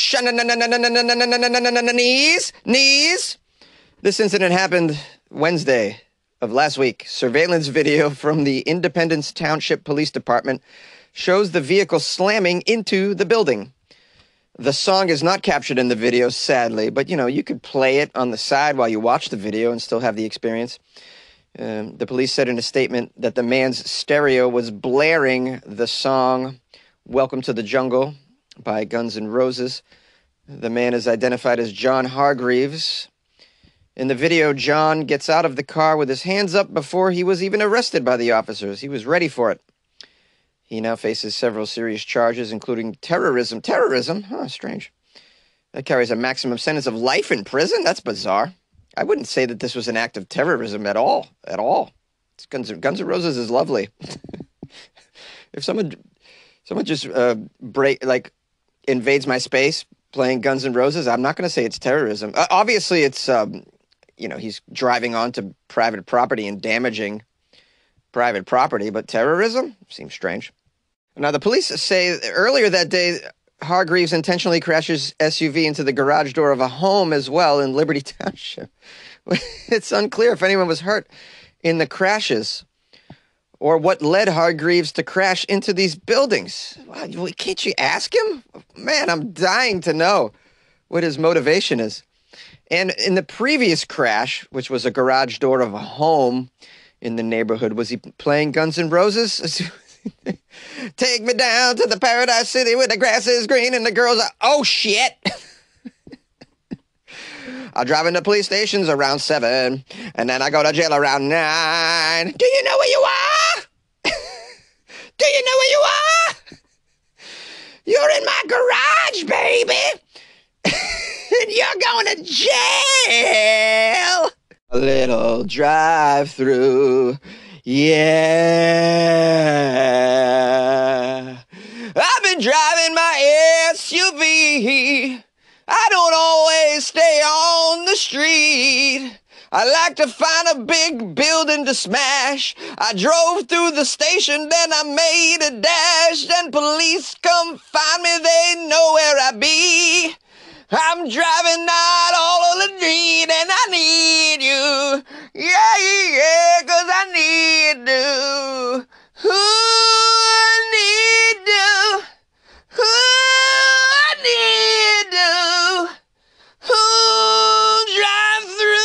knees? This incident happened Wednesday of last week. Surveillance video from the Independence Township Police Department shows the vehicle slamming into the building. The song is not captured in the video, sadly, but you could play it on the side while you watch the video and still have the experience. The police said in a statement that the man's stereo was blaring the song Welcome to the Jungle by Guns N' Roses. The man is identified as John Hargreaves. In the video, John gets out of the car with his hands up before he was even arrested by the officers. He was ready for it. He now faces several serious charges, including terrorism. Terrorism? Huh, strange. That carries a maximum sentence of life in prison? That's bizarre. I wouldn't say that this was an act of terrorism at all. At all. Guns N' Roses is lovely. If someone just invades my space playing Guns N' Roses, I'm not going to say it's terrorism. Obviously, it's he's driving onto private property and damaging private property, but terrorism seems strange. Now, the police say earlier that day, Hargreaves intentionally crashes SUV into the garage door of a home as well in Liberty Township. It's unclear if anyone was hurt in the crashes or what led Hargreaves to crash into these buildings. Can't you ask him? Man, I'm dying to know what his motivation is. And in the previous crash, which was a garage door of a home in the neighborhood, was he playing Guns N' Roses? Take me down to the Paradise City where the grass is green and the girls are, oh shit. I drive into police stations around 7 and then I go to jail around 9. Do you know where you are? Do you know where you are? You're in my garage, baby. And you're going to jail. A little drive-through, yeah. I've been driving my SUV. I don't always stay on the street. I like to find a big building to smash. I drove through the station, then I made a dash. Then police come find me, they know where I be. I'm driving out all of the street and I need you. Yeah, 'cause I need you. Ooh, I need you. Ooh, I need you. Ooh, drive through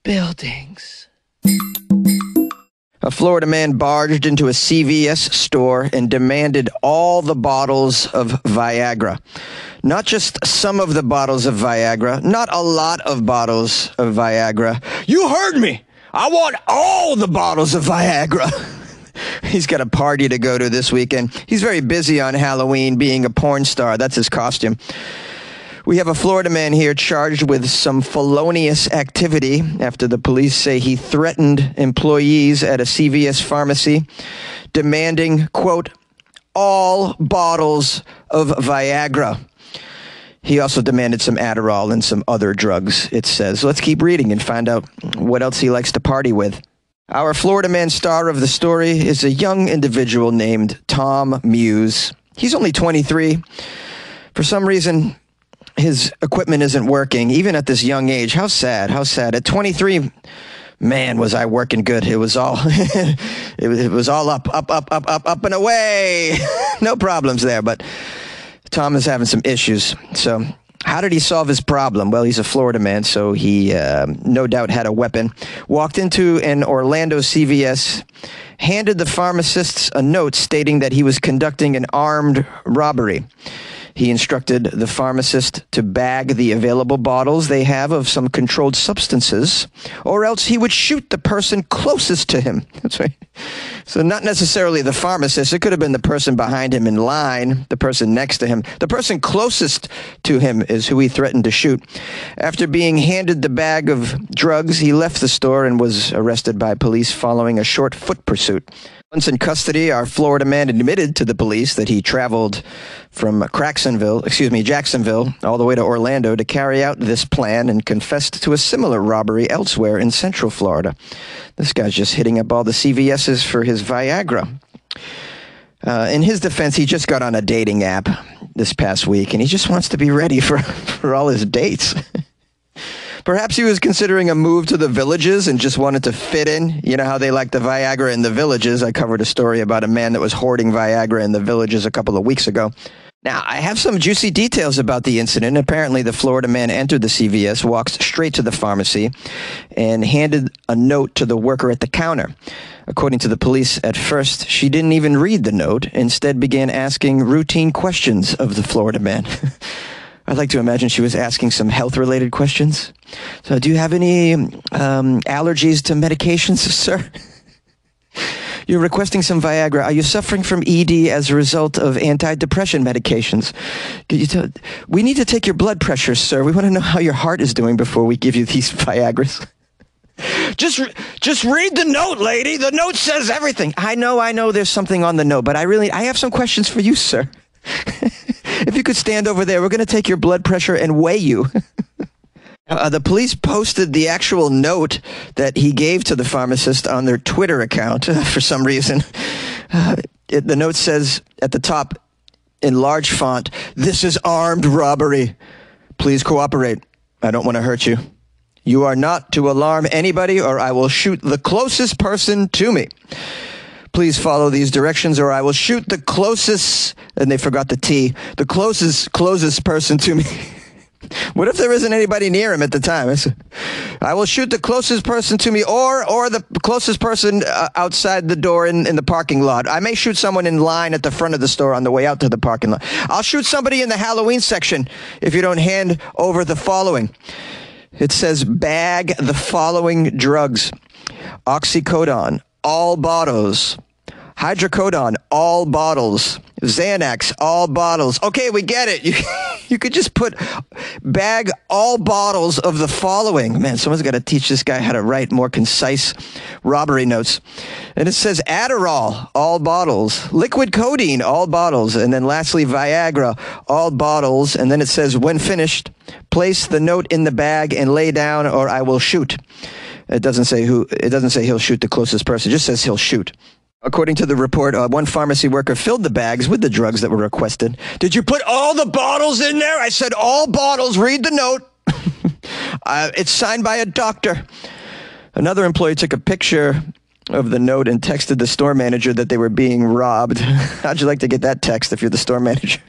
buildings. A Florida man barged into a CVS store and demanded all the bottles of Viagra. Not just some of the bottles of Viagra, not a lot of bottles of Viagra. You heard me! I want all the bottles of Viagra! He's got a party to go to this weekend. He's very busy on Halloween being a porn star. That's his costume. We have a Florida man here charged with some felonious activity after the police say he threatened employees at a CVS pharmacy, demanding, quote, all bottles of Viagra. He also demanded some Adderall and some other drugs, it says. Let's keep reading and find out what else he likes to party with. Our Florida man star of the story is a young individual named Tom Muse. He's only 23. For some reason, his equipment isn't working, even at this young age. How sad, how sad. At 23, man, was I working good. It was all, it was all up and away. No problems there, but Tom is having some issues. So how did he solve his problem? Well, he's a Florida man, so he no doubt had a weapon. Walked into an Orlando CVS, handed the pharmacists a note stating that he was conducting an armed robbery. He instructed the pharmacist to bag the available bottles they have of some controlled substances, or else he would shoot the person closest to him. That's right. So not necessarily the pharmacist. It could have been the person behind him in line, the person next to him. The person closest to him is who he threatened to shoot. After being handed the bag of drugs, he left the store and was arrested by police following a short foot pursuit. Once in custody, our Florida man admitted to the police that he traveled from Jacksonville, all the way to Orlando to carry out this plan and confessed to a similar robbery elsewhere in Central Florida. This guy's just hitting up all the CVS's for his Viagra. In his defense, he just got on a dating app this past week, and he just wants to be ready for all his dates. Perhaps he was considering a move to the villages and just wanted to fit in. You know how they like the Viagra in the villages. I covered a story about a man that was hoarding Viagra in the villages a couple of weeks ago. Now, I have some juicy details about the incident. Apparently, the Florida man entered the CVS, walked straight to the pharmacy, and handed a note to the worker at the counter. According to the police, at first, she didn't even read the note, instead began asking routine questions of the Florida man. I'd like to imagine she was asking some health-related questions. So, do you have any allergies to medications, sir? You're requesting some Viagra. Are you suffering from ED as a result of antidepressant medications? We need to take your blood pressure, sir. We want to know how your heart is doing before we give you these Viagras. Just read the note, lady. The note says everything. I know there's something on the note, but I have some questions for you, sir. If you could stand over there, we're going to take your blood pressure and weigh you. The police posted the actual note that he gave to the pharmacist on their Twitter account for some reason. The note says at the top in large font, "This is armed robbery. Please cooperate. I don't want to hurt you. You are not to alarm anybody or I will shoot the closest person to me. Please follow these directions or I will shoot the closest," and they forgot the T, "the closest person to me." What if there isn't anybody near him at the time? "I will shoot the closest person to me or the closest person outside the door in the parking lot. I may shoot someone in line at the front of the store on the way out to the parking lot. I'll shoot somebody in the Halloween section if you don't hand over the following." It says bag the following drugs: oxycodone, all bottles; hydrocodone, all bottles; Xanax, all bottles. Okay, we get it. You could just put bag all bottles of the following. Man, someone's got to teach this guy how to write more concise robbery notes. And it says Adderall, all bottles; liquid codeine, all bottles; and then lastly Viagra, all bottles. And then it says, when finished, place the note in the bag and lay down or I will shoot. It doesn't say who. It doesn't say he'll shoot the closest person. It just says he'll shoot. According to the report, one pharmacy worker filled the bags with the drugs that were requested. "Did you put all the bottles in there?" I said, "All bottles. Read the note." It's signed by a doctor. Another employee took a picture of the note and texted the store manager that they were being robbed. How'd you like to get that text if you're the store manager?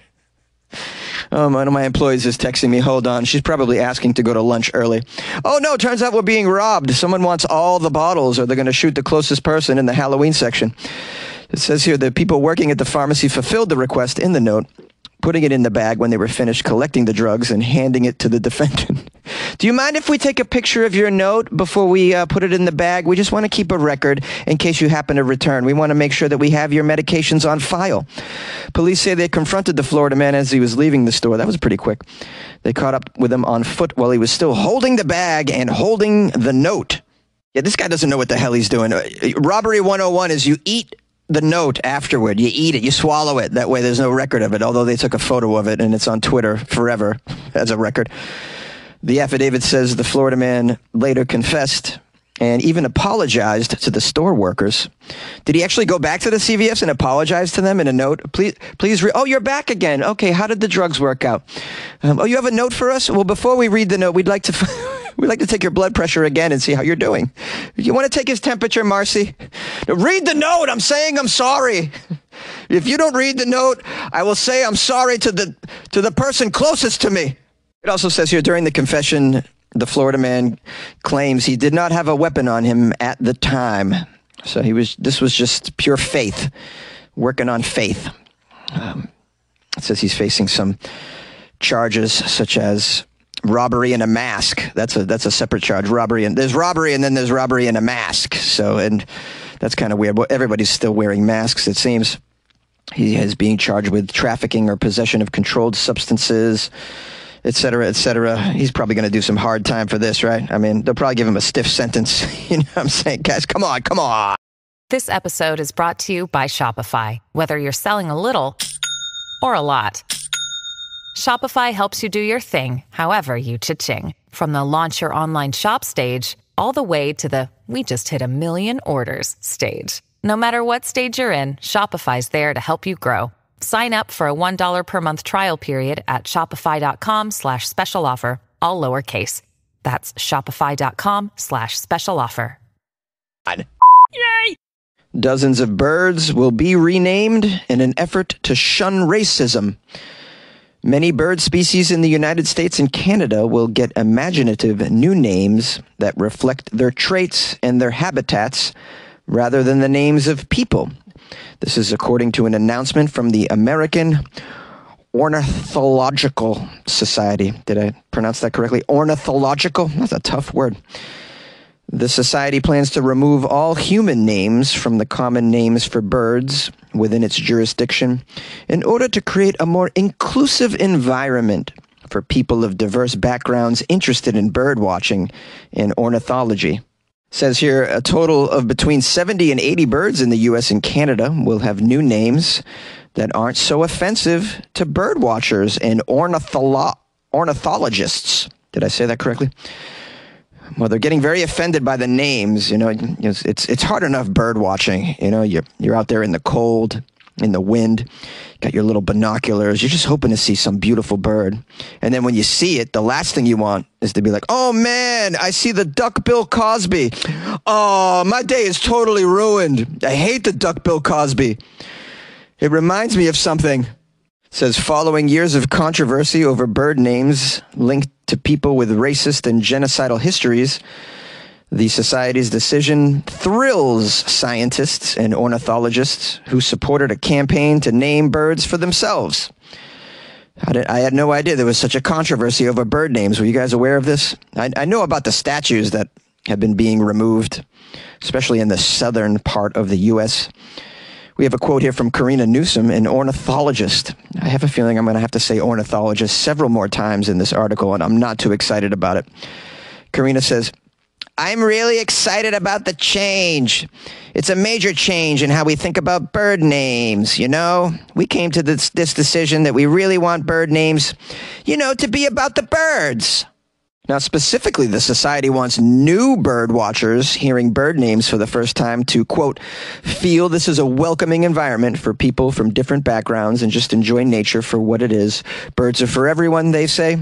One of my employees is texting me, "Hold on." She's probably asking to go to lunch early. "Oh, no, turns out we're being robbed. Someone wants all the bottles or they're going to shoot the closest person in the Halloween section." It says here that people working at the pharmacy fulfilled the request in the note, putting it in the bag when they were finished collecting the drugs and handing it to the defendant. "Do you mind if we take a picture of your note before we put it in the bag? We just want to keep a record in case you happen to return. We want to make sure that we have your medications on file." Police say they confronted the Florida man as he was leaving the store. That was pretty quick. They caught up with him on foot while he was still holding the bag and holding the note. Yeah, this guy doesn't know what the hell he's doing. Robbery 101 is you eat the note afterward. You eat it, you swallow it. That way there's no record of it, although they took a photo of it and it's on Twitter forever as a record. The affidavit says the Florida man later confessed and even apologized to the store workers. Did he actually go back to the CVS and apologize to them in a note? Please oh, you're back again. Okay, how did the drugs work out? Oh, you have a note for us? Well, before we read the note, we'd like to take your blood pressure again and see how you're doing. You want to take his temperature, Marcy? No, read the note. I'm saying I'm sorry. If you don't read the note, I will say I'm sorry to the person closest to me. It also says here during the confession, the Florida man claims he did not have a weapon on him at the time. So this was just pure faith, working on faith. It says he's facing some charges such as robbery in a mask. That's a separate charge. There's robbery and then there's robbery in a mask. So, and that's kind of weird. But everybody's still wearing masks, it seems. He is being charged with trafficking or possession of controlled substances, et cetera, et cetera. He's probably going to do some hard time for this, right? I mean, they'll probably give him a stiff sentence. You know what I'm saying? Guys, come on. This episode is brought to you by Shopify. Whether you're selling a little or a lot, Shopify helps you do your thing, however you cha-ching. From the launch your online shop stage, all the way to the we just hit 1 million orders stage. No matter what stage you're in, Shopify's there to help you grow. Sign up for a $1 per month trial period at shopify.com/special offer, all lowercase. That's shopify.com/special offer. Yay! Dozens of birds will be renamed in an effort to shun racism. Many bird species in the United States and Canada will get imaginative new names that reflect their traits and their habitats rather than the names of people. This is according to an announcement from the American Ornithological Society. Did I pronounce that correctly? Ornithological? That's a tough word. The society plans to remove all human names from the common names for birds within its jurisdiction in order to create a more inclusive environment for people of diverse backgrounds interested in bird watching and ornithology. Says here, a total of between 70 and 80 birds in the U.S. and Canada will have new names that aren't so offensive to bird watchers and ornithologists. Did I say that correctly? Well, they're getting very offended by the names. You know, it's hard enough bird watching. You know, you're out there in the cold, in the wind, got your little binoculars. You're just hoping to see some beautiful bird. And then when you see it, the last thing you want is to be like, oh man, I see the duck-bill Cosby. Oh, my day is totally ruined. I hate the duck-bill Cosby. It reminds me of something. It says, following years of controversy over bird names linked to people with racist and genocidal histories, the Society's decision thrills scientists and ornithologists who supported a campaign to name birds for themselves. I had no idea there was such a controversy over bird names. Were you guys aware of this? I know about the statues that have been being removed, especially in the southern part of the U.S. We have a quote here from Karina Newsom, an ornithologist. I have a feeling I'm going to have to say ornithologist several more times in this article, and I'm not too excited about it. Karina says, I'm really excited about the change. It's a major change in how we think about bird names, you know? We came to this decision that we really want bird names, you know, to be about the birds. Now, specifically, the society wants new bird watchers hearing bird names for the first time to, quote, feel this is a welcoming environment for people from different backgrounds and just enjoy nature for what it is. Birds are for everyone, they say.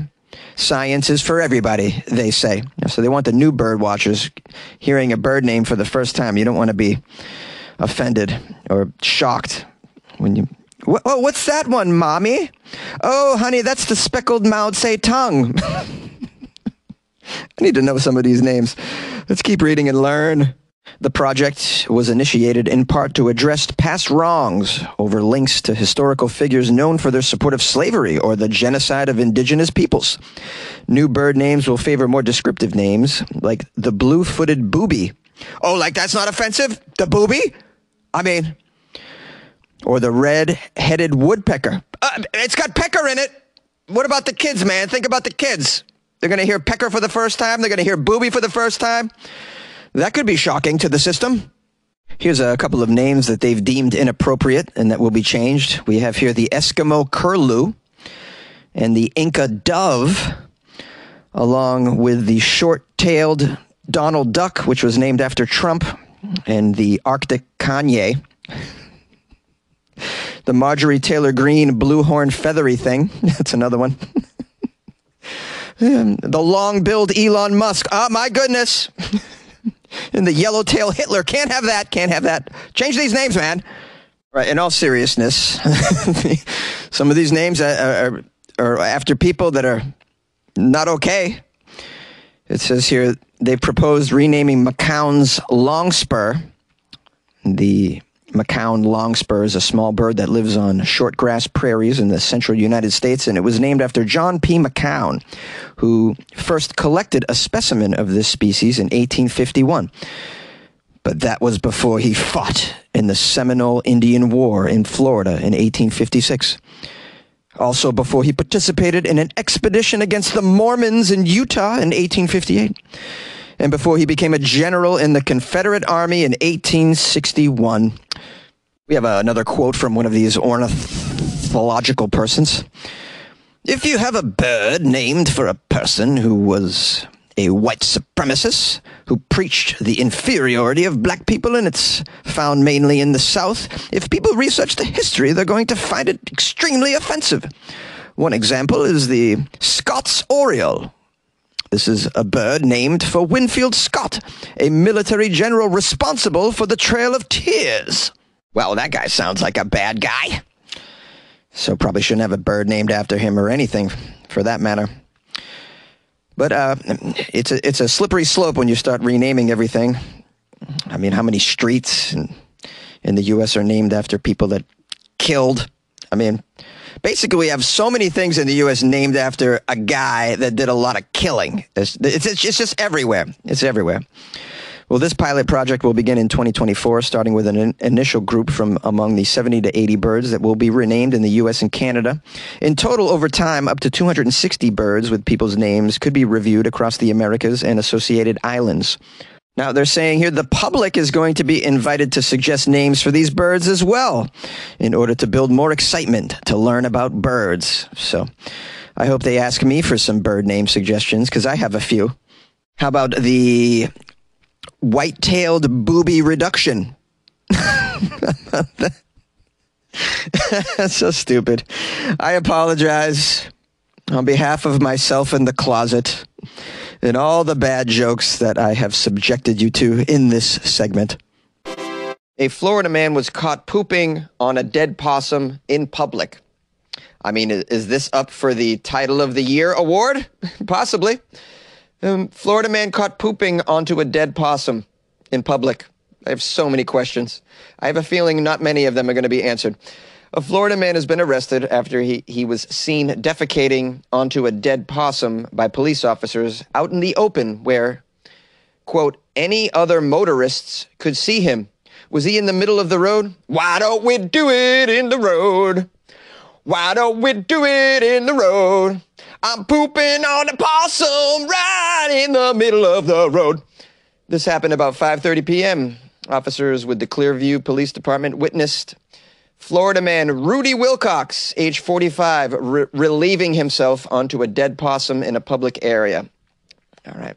Science is for everybody, they say. So they want the new bird watchers hearing a bird name for the first time. You don't want to be offended or shocked when you... Oh, what's that one, Mommy? Oh, honey, that's the speckled Mao Zedong. I need to know some of these names. Let's keep reading and learn. The project was initiated in part to address past wrongs over links to historical figures known for their support of slavery or the genocide of indigenous peoples. New bird names will favor more descriptive names, like the blue-footed booby. Oh, like that's not offensive? The booby? I mean, or the red-headed woodpecker. It's got pecker in it. What about the kids, man? Think about the kids. They're going to hear pecker for the first time. They're going to hear booby for the first time. That could be shocking to the system. Here's a couple of names that they've deemed inappropriate and that will be changed. We have here the Eskimo curlew and the Inca dove, along with the short-tailed Donald Duck, which was named after Trump, and the Arctic Kanye. The Marjorie Taylor Greene blue horn feathery thing. That's another one. The long-billed Elon Musk. Oh, my goodness. And the yellowtail Hitler. Can't have that. Can't have that. Change these names, man. Right. In all seriousness, some of these names are after people that are not okay. It says here they proposed renaming McCown's Longspur, the McCown longspur is a small bird that lives on short grass prairies in the central United States, and it was named after John P. McCown, who first collected a specimen of this species in 1851. But that was before he fought in the Seminole Indian War in Florida in 1856. Also before he participated in an expedition against the Mormons in Utah in 1858. And before he became a general in the Confederate Army in 1861. We have another quote from one of these ornithological persons. If you have a bird named for a person who was a white supremacist, who preached the inferiority of black people, and it's found mainly in the South, if people research the history, they're going to find it extremely offensive. One example is the Scott's Oriole. This is a bird named for Winfield Scott, a military general responsible for the Trail of Tears. Well, that guy sounds like a bad guy. So probably shouldn't have a bird named after him or anything, for that matter. But it's a slippery slope when you start renaming everything. I mean, how many streets in the U.S. are named after people that killed? I mean, basically, we have so many things in the U.S. named after a guy that did a lot of killing. It's just everywhere. It's everywhere. Well, this pilot project will begin in 2024, starting with an initial group from among the 70 to 80 birds that will be renamed in the U.S. and Canada. In total, over time, up to 260 birds with people's names could be reviewed across the Americas and associated islands. Now, they're saying here the public is going to be invited to suggest names for these birds as well, in order to build more excitement to learn about birds. So I hope they ask me for some bird name suggestions, because I have a few. How about the white-tailed booby reduction? That's so stupid. I apologize on behalf of myself in the closet and all the bad jokes that I have subjected you to in this segment. A Florida man was caught pooping on a dead possum in public. I mean, is this up for the Title of the Year award? Possibly. Florida man caught pooping onto a dead possum in public. I have so many questions. I have a feeling not many of them are going to be answered. A Florida man has been arrested after he was seen defecating onto a dead possum by police officers out in the open where, quote, any other motorists could see him. Was he in the middle of the road? Why don't we do it in the road? Why don't we do it in the road? I'm pooping on a possum right in the middle of the road. This happened about 5:30 p.m. Officers with the Clearview Police Department witnessed Florida man Rudy Wilcox, age 45, relieving himself onto a dead possum in a public area. All right.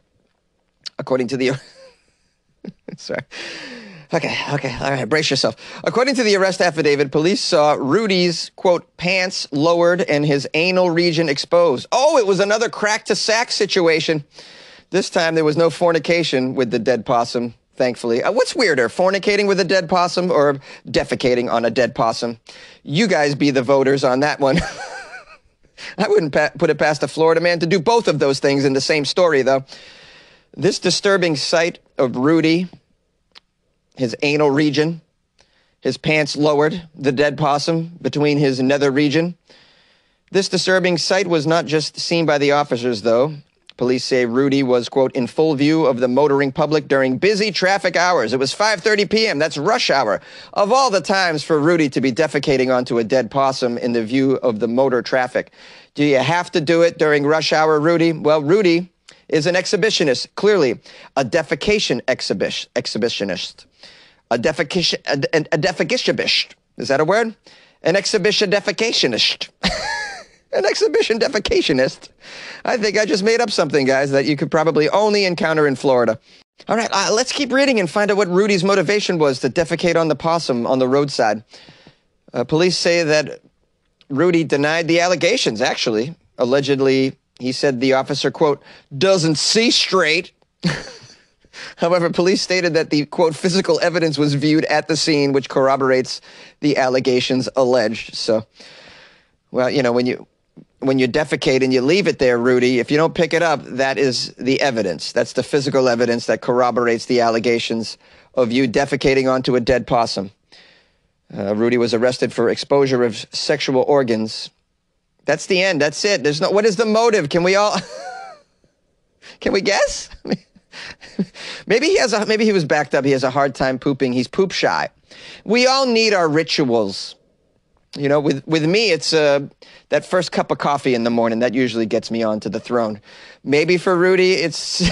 According to the... Sorry. Okay. All right, brace yourself. According to the arrest affidavit, police saw Rudy's, quote, pants lowered and his anal region exposed. Oh, it was another crack to sack situation. This time there was no fornication with the dead possum. Thankfully. What's weirder, fornicating with a dead possum or defecating on a dead possum? You guys be the voters on that one. I wouldn't put it past a Florida man to do both of those things in the same story, though. This disturbing sight of Rudy, his anal region, his pants lowered, the dead possum between his nether region. This disturbing sight was not just seen by the officers, though. Police say Rudy was, quote, in full view of the motoring public during busy traffic hours. It was 5:30 p.m. That's rush hour. Of all the times for Rudy to be defecating onto a dead possum in the view of the motor traffic. Do you have to do it during rush hour, Rudy? Well, Rudy is an exhibitionist, clearly a defecation exhibitionist. A defecationist. Is that a word? An exhibition defecationist. An exhibition defecationist. I think I just made up something, guys, that you could probably only encounter in Florida. All right, let's keep reading and find out what Rudy's motivation was to defecate on the possum on the roadside. Police say that Rudy denied the allegations, actually. Allegedly, he said the officer, quote, doesn't see straight. However, police stated that the, quote, physical evidence was viewed at the scene, which corroborates the allegations alleged. So, well, you know, when you defecate and you leave it there, Rudy, if you don't pick it up, that is the evidence. That's the physical evidence that corroborates the allegations of you defecating onto a dead possum. Rudy was arrested for exposure of sexual organs. That's the end. That's it. There's no. What is the motive? Can we all? Can we guess? Maybe he was backed up. He has a hard time pooping. He's poop shy. We all need our rituals. You know, with me, it's that first cup of coffee in the morning that usually gets me onto the throne. Maybe for Rudy, it's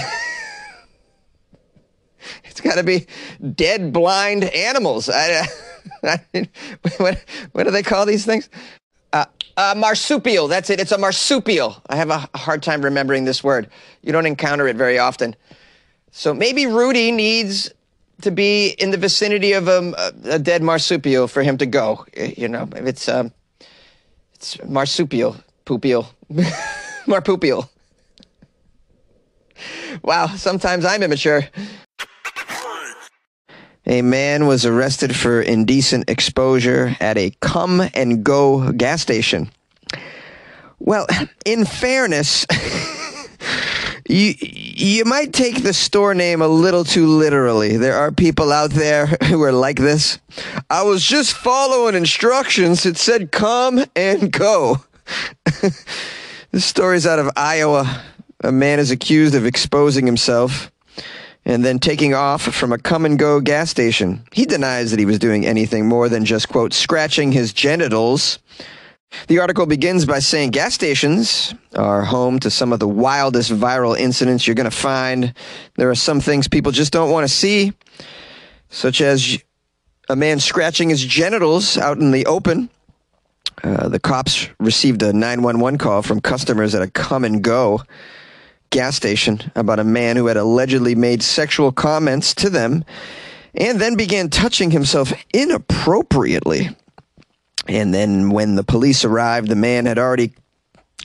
it's got to be dead, blind animals. What do they call these things? Marsupial. That's it. It's a marsupial. I have a hard time remembering this word. You don't encounter it very often. So maybe Rudy needs to be in the vicinity of a dead marsupial for him to go. You know, it's marsupial, poopial, marpupial. Wow, sometimes I'm immature. A man was arrested for indecent exposure at a come-and-go gas station. Well, in fairness, you might take the store name a little too literally. There are people out there who are like this. I was just following instructions. It said come and go. This story's out of Iowa. A man is accused of exposing himself and then taking off from a come-and-go gas station. He denies that he was doing anything more than just, quote, scratching his genitals. The article begins by saying gas stations are home to some of the wildest viral incidents you're going to find. There are some things people just don't want to see, such as a man scratching his genitals out in the open. The cops received a 911 call from customers at a come-and-go gas station about a man who had allegedly made sexual comments to them and then began touching himself inappropriately. And then when the police arrived, the man had already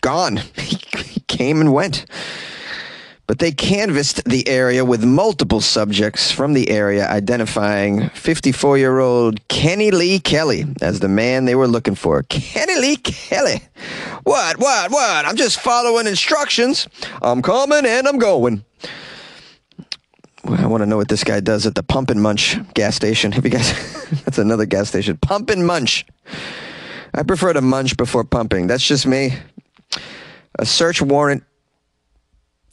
gone. He came and went. But they canvassed the area with multiple subjects from the area, identifying 54-year-old Kenny Lee Kelly as the man they were looking for. Kenny Lee Kelly. What? I'm just following instructions. I'm coming and I'm going. Well, I want to know what this guy does at the Pump and Munch gas station. Have you guys... That's another gas station. Pump and Munch. I prefer to munch before pumping. That's just me. A search warrant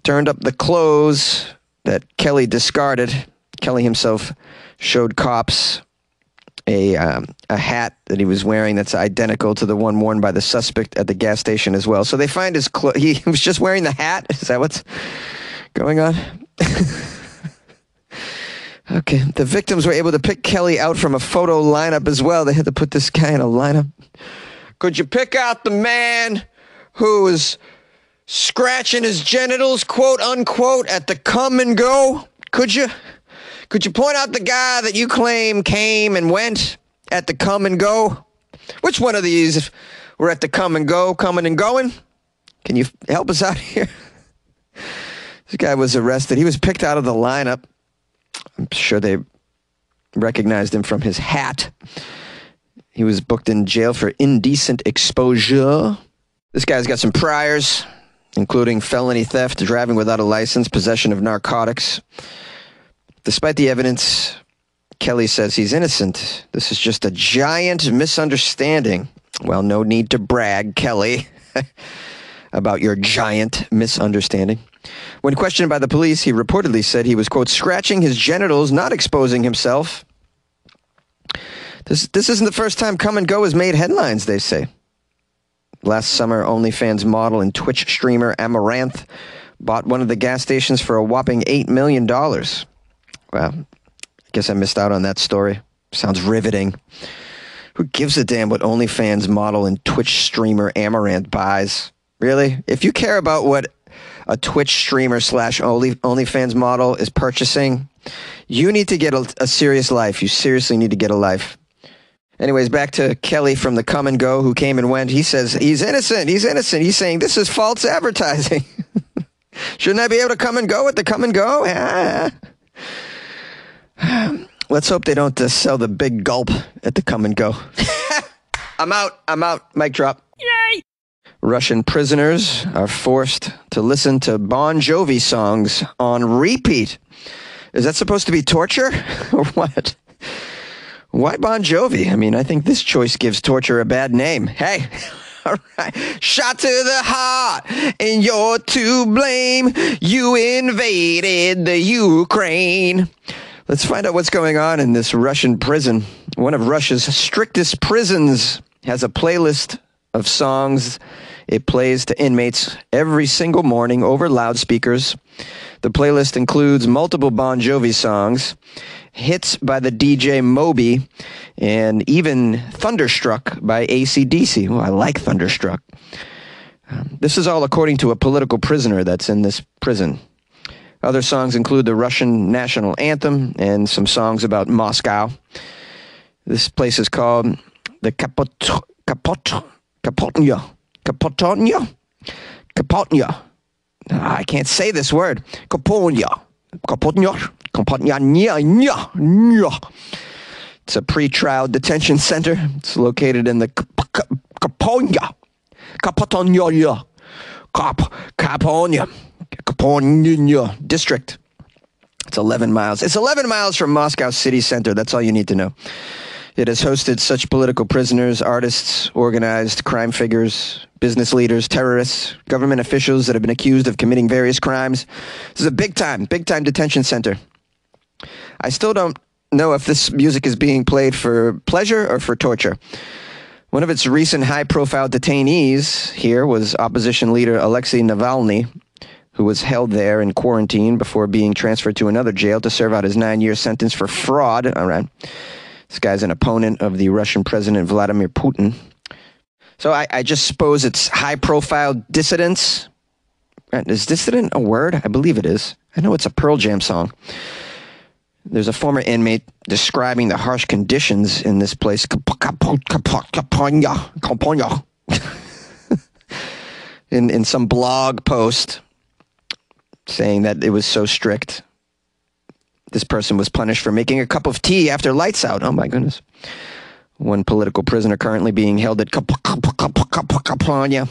turned up the clothes that Kelly discarded. Kelly himself showed cops a hat that he was wearing that's identical to the one worn by the suspect at the gas station as well. So they find his clothes. He was just wearing the hat. Is that what's going on? Okay. The victims were able to pick Kelly out from a photo lineup as well. They had to put this guy in a lineup. Could you pick out the man who was scratching his genitals, quote unquote, at the come and go? Could you point out the guy that you claim came and went at the come and go? Which one of these were at the come and go, coming and going? Can you help us out here? This guy was arrested. He was picked out of the lineup. I'm sure they recognized him from his hat. He was booked in jail for indecent exposure. This guy's got some priors, including felony theft, driving without a license, possession of narcotics. Despite the evidence, Kelly says he's innocent. This is just a giant misunderstanding. Well, no need to brag, Kelly, about your giant misunderstanding. When questioned by the police, he reportedly said he was, quote, scratching his genitals, not exposing himself. This isn't the first time Come and Go has made headlines, they say. Last summer, OnlyFans model and Twitch streamer Amaranth bought one of the gas stations for a whopping $8 million. Well, I guess I missed out on that story. Sounds riveting. Who gives a damn what OnlyFans model and Twitch streamer Amaranth buys? Really? If you care about what a Twitch streamer / OnlyFans model is purchasing, you need to get a serious life. You seriously need to get a life. Anyways, back to Kelly from the Come and Go who came and went. He says he's innocent. He's innocent. He's saying this is false advertising. Shouldn't I be able to come and go at the Come and Go? Let's hope they don't sell the big gulp at the Come and Go. I'm out. Mic drop. Yay! Russian prisoners are forced to listen to Bon Jovi songs on repeat. Is that supposed to be torture or what? Why Bon Jovi? I mean, I think this choice gives torture a bad name. Hey, all right. Shot to the heart, and you're to blame. You invaded the Ukraine. Let's find out what's going on in this Russian prison. One of Russia's strictest prisons has a playlist of songs it plays to inmates every single morning over loudspeakers. The playlist includes multiple Bon Jovi songs, hits by the DJ Moby, and even Thunderstruck by AC/DC. Oh, I like Thunderstruck. This is all according to a political prisoner that's in this prison. Other songs include the Russian national anthem and some songs about Moscow. This place is called the Kapotnya. I can't say this word. Kapotnya. It's a pre-trial detention center. It's located in the Kapotnya district. It's 11 miles. It's 11 miles from Moscow city center. That's all you need to know. It has hosted such political prisoners, artists, organized crime figures, business leaders, terrorists, government officials that have been accused of committing various crimes. This is a big-time detention center. I still don't know if this music is being played for pleasure or for torture. One of its recent high-profile detainees here was opposition leader Alexei Navalny, who was held there in quarantine before being transferred to another jail to serve out his 9-year sentence for fraud. All right. This guy's an opponent of the Russian President Vladimir Putin. So I just suppose it's high-profile dissidents. Is dissident a word? I believe it is. I know it's a Pearl Jam song. There's a former inmate describing the harsh conditions in this place. In some blog post saying that it was so strict. This person was punished for making a cup of tea after lights out. Oh, my goodness. One political prisoner currently being held at Kapotnya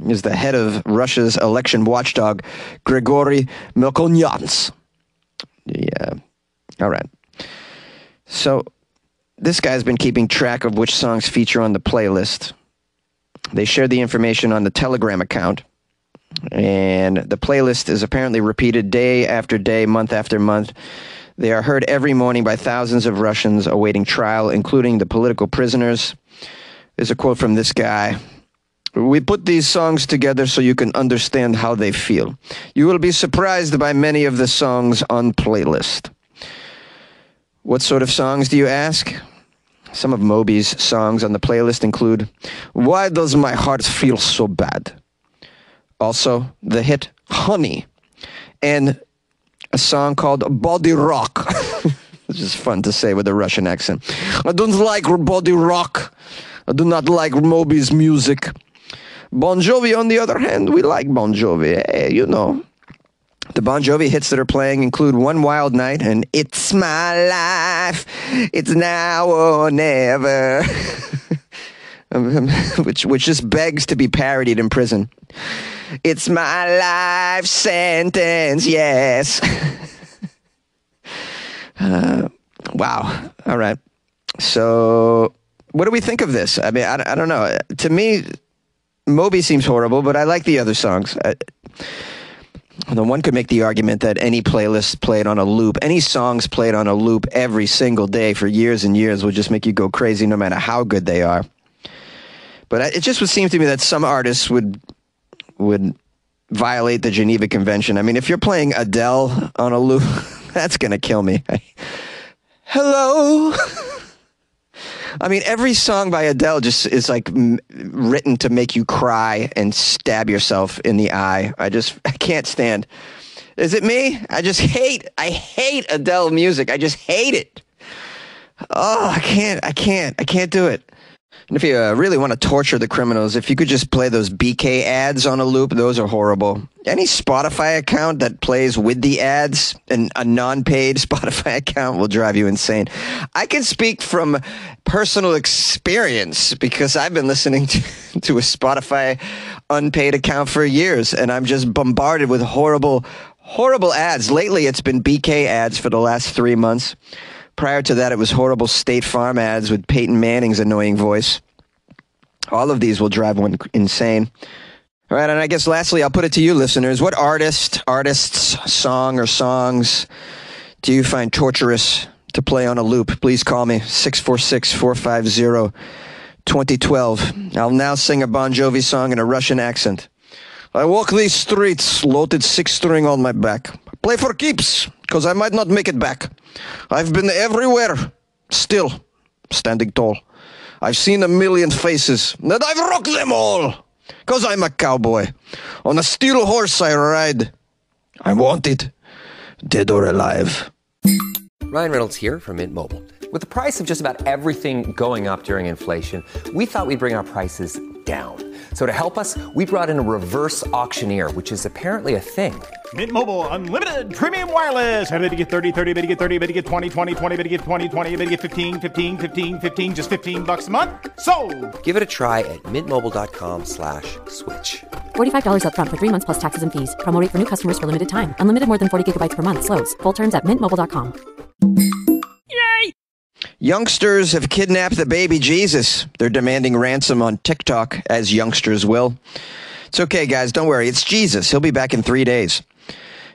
is the head of Russia's election watchdog, Grigory Melkonyans. Yeah. All right. So this guy's been keeping track of which songs feature on the playlist. They shared the information on the Telegram account. And the playlist is apparently repeated day after day, month after month. They are heard every morning by thousands of Russians awaiting trial, including the political prisoners. There's a quote from this guy. We put these songs together so you can understand how they feel. You will be surprised by many of the songs on playlist. What sort of songs do you ask? Some of Moby's songs on the playlist include Why Does My Heart Feel So Bad? Also, the hit Honey, and a song called Body Rock, which is fun to say with a Russian accent. I don't like Body Rock. I do not like Moby's music. Bon Jovi, on the other hand, we like Bon Jovi. Hey, you know. The Bon Jovi hits that are playing include One Wild Night and It's My Life. It's now or never. which just begs to be parodied in prison. It's my life sentence, yes. Wow. All right. So what do we think of this? I mean, I don't know. To me, Moby seems horrible, but I like the other songs. One could make the argument that any playlist played on a loop, any songs played on a loop every single day for years and years would just make you go crazy no matter how good they are. But it just would seem to me that some artists would violate the Geneva Convention. I mean, if you're playing Adele on a loop, that's going to kill me. Hello. I mean, every song by Adele just is like written to make you cry and stab yourself in the eye. I can't stand. Is it me? I hate Adele music. I just hate it. Oh, I can't do it. And if you really want to torture the criminals, if you could just play those BK ads on a loop, those are horrible. Any Spotify account that plays with the ads, and a non-paid Spotify account will drive you insane. I can speak from personal experience because I've been listening to a Spotify unpaid account for years, and I'm just bombarded with horrible ads. Lately, it's been BK ads for the last 3 months. Prior to that, it was horrible State Farm ads with Peyton Manning's annoying voice. All of these will drive one insane. All right, and I guess lastly, I'll put it to you, listeners. What artists, song, or songs do you find torturous to play on a loop? Please call me, 646-450-2012. I'll now sing a Bon Jovi song in a Russian accent. I walk these streets, loaded 6-string on my back. Play for keeps, because I might not make it back. I've been everywhere, still standing tall. I've seen a million faces, and I've rocked them all. Because I'm a cowboy. On a steel horse I ride. I want it, dead or alive. Ryan Reynolds here from Mint Mobile. With the price of just about everything going up during inflation, we thought we'd bring our prices down. So to help us, we brought in a reverse auctioneer, which is apparently a thing. Mint Mobile Unlimited Premium Wireless. How to get 30, 30, bit to get 30, bit to get 20, 20, 20, bit to get 20, 20, bit to get 15, 15, 15, 15, just $15 a month? Sold! Give it a try at mintmobile.com/switch. $45 up front for 3 months plus taxes and fees. Promo rate for new customers for limited time. Unlimited more than 40 gigabytes per month. Slows full terms at mintmobile.com. Youngsters have kidnapped the baby Jesus. They're demanding ransom on TikTok, as youngsters will. It's okay, guys. Don't worry. It's Jesus. He'll be back in 3 days.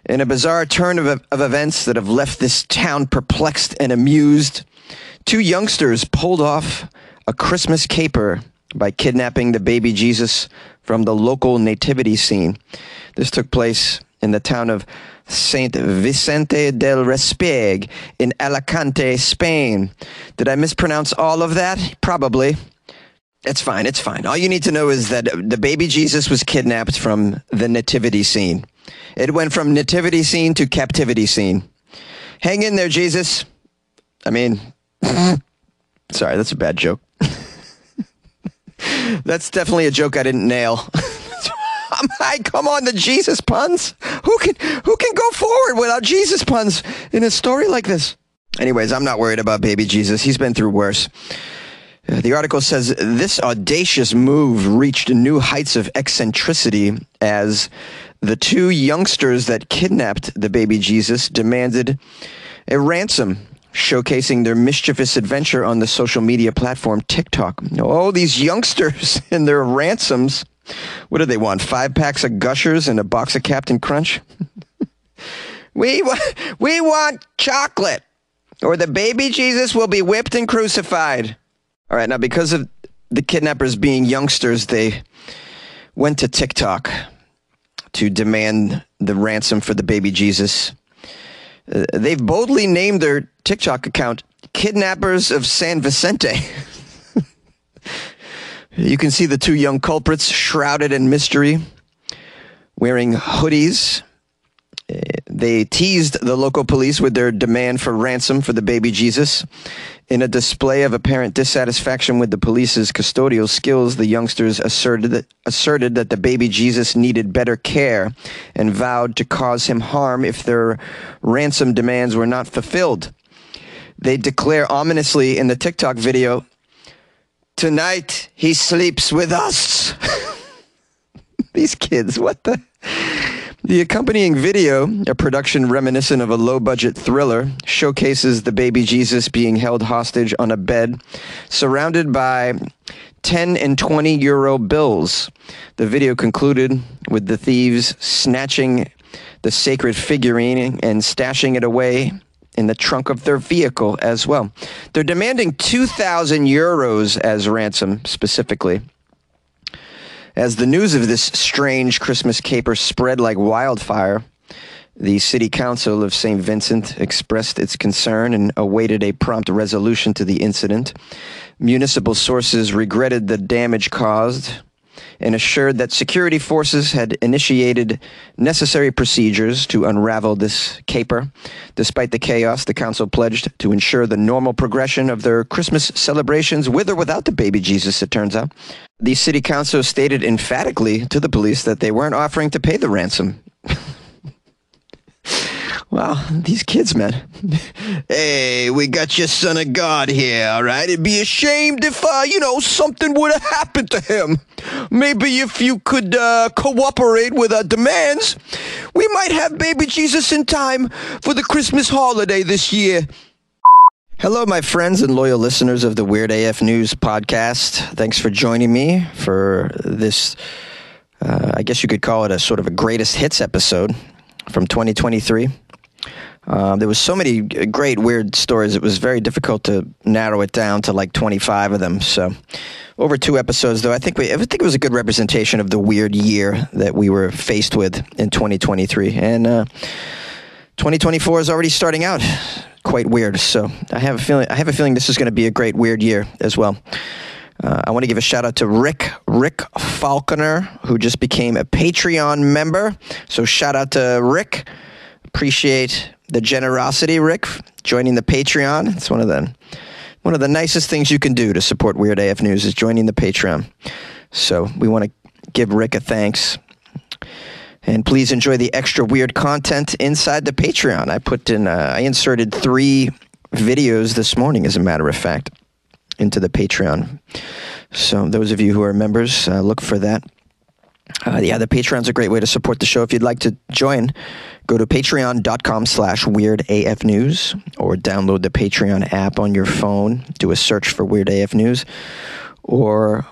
In a bizarre turn of events that have left this town perplexed and amused, 2 youngsters pulled off a Christmas caper by kidnapping the baby Jesus from the local nativity scene. This took place in the town of Saint Vicente del Respig in Alicante, Spain. Did I mispronounce all of that? Probably. It's fine. It's fine. All you need to know is that the baby Jesus was kidnapped from the nativity scene. It went from nativity scene to captivity scene. Hang in there, Jesus. I mean, sorry, that's a bad joke. That's definitely a joke I didn't nail. Come on, the Jesus puns. Who can go forward without Jesus puns in a story like this? Anyways, I'm not worried about baby Jesus. He's been through worse. The article says this audacious move reached new heights of eccentricity as the 2 youngsters that kidnapped the baby Jesus demanded a ransom, showcasing their mischievous adventure on the social media platform TikTok. Oh, these youngsters and their ransoms. What do they want? 5 packs of Gushers and a box of Captain Crunch? We want chocolate, or the baby Jesus will be whipped and crucified. All right, now because of the kidnappers being youngsters, they went to TikTok to demand the ransom for the baby Jesus. They've boldly named their TikTok account Kidnappers of San Vicente. You can see the 2 young culprits shrouded in mystery, wearing hoodies. They teased the local police with their demand for ransom for the baby Jesus. In a display of apparent dissatisfaction with the police's custodial skills, the youngsters asserted that the baby Jesus needed better care and vowed to cause him harm if their ransom demands were not fulfilled. They declare ominously in the TikTok video, "Tonight, he sleeps with us." These kids, what the? The accompanying video, a production reminiscent of a low-budget thriller, showcases the baby Jesus being held hostage on a bed, surrounded by 10 and 20 euro bills. The video concluded with the thieves snatching the sacred figurine and stashing it away in the trunk of their vehicle as well. They're demanding 2,000 euros as ransom, specifically. As the news of this strange Christmas caper spread like wildfire, the City Council of St. Vincent expressed its concern and awaited a prompt resolution to the incident. Municipal sources regretted the damage caused and assured that security forces had initiated necessary procedures to unravel this caper. Despite the chaos, the council pledged to ensure the normal progression of their Christmas celebrations with or without the baby Jesus, it turns out. The city council stated emphatically to the police that they weren't offering to pay the ransom. Wow, these kids, man. Hey, we got your son of God here, all right? It'd be a shame if, something would have happened to him. Maybe if you could cooperate with our demands, we might have baby Jesus in time for the Christmas holiday this year. Hello, my friends and loyal listeners of the Weird AF News podcast. Thanks for joining me for this, I guess you could call it a sort of a greatest hits episode from 2023. There was so many great weird stories. It was very difficult to narrow it down to like 25 of them. So over 2 episodes, though, I think it was a good representation of the weird year that we were faced with in 2023. And 2024 is already starting out quite weird. So I have a feeling this is going to be a great weird year as well. I want to give a shout out to Rick Falconer, who just became a Patreon member. So shout out to Rick. Appreciate the generosity, Rick, joining the Patreon. It's one of the nicest things you can do to support Weird AF News is joining the Patreon. So we want to give Rick a thanks. And please enjoy the extra weird content inside the Patreon. I inserted 3 videos this morning, as a matter of fact, into the Patreon. So those of you who are members, look for that. The Patreon's a great way to support the show. If you'd like to join, go to patreon.com/weirdafnews or download the Patreon app on your phone. Do a search for Weird AF News, or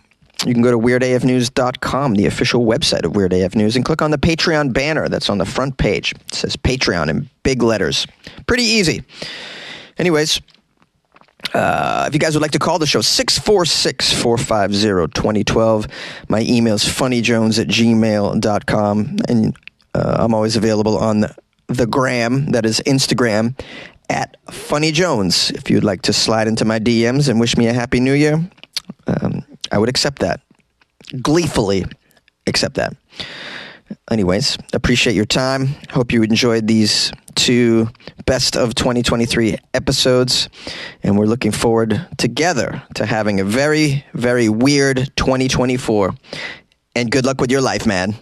you can go to weirdafnews.com, the official website of Weird AF News, and click on the Patreon banner that's on the front page. It says Patreon in big letters. Pretty easy. Anyways, if you guys would like to call the show, 646-450-2012. My email is funnyjones@gmail.com, and I'm always available on the gram, that is Instagram, at funnyjones. If you'd like to slide into my DMs and wish me a happy new year, I would accept that. Gleefully accept that. Anyways, appreciate your time. Hope you enjoyed these 2 best of 2023 episodes. And we're looking forward together to having a very, very weird 2024. And good luck with your life, man.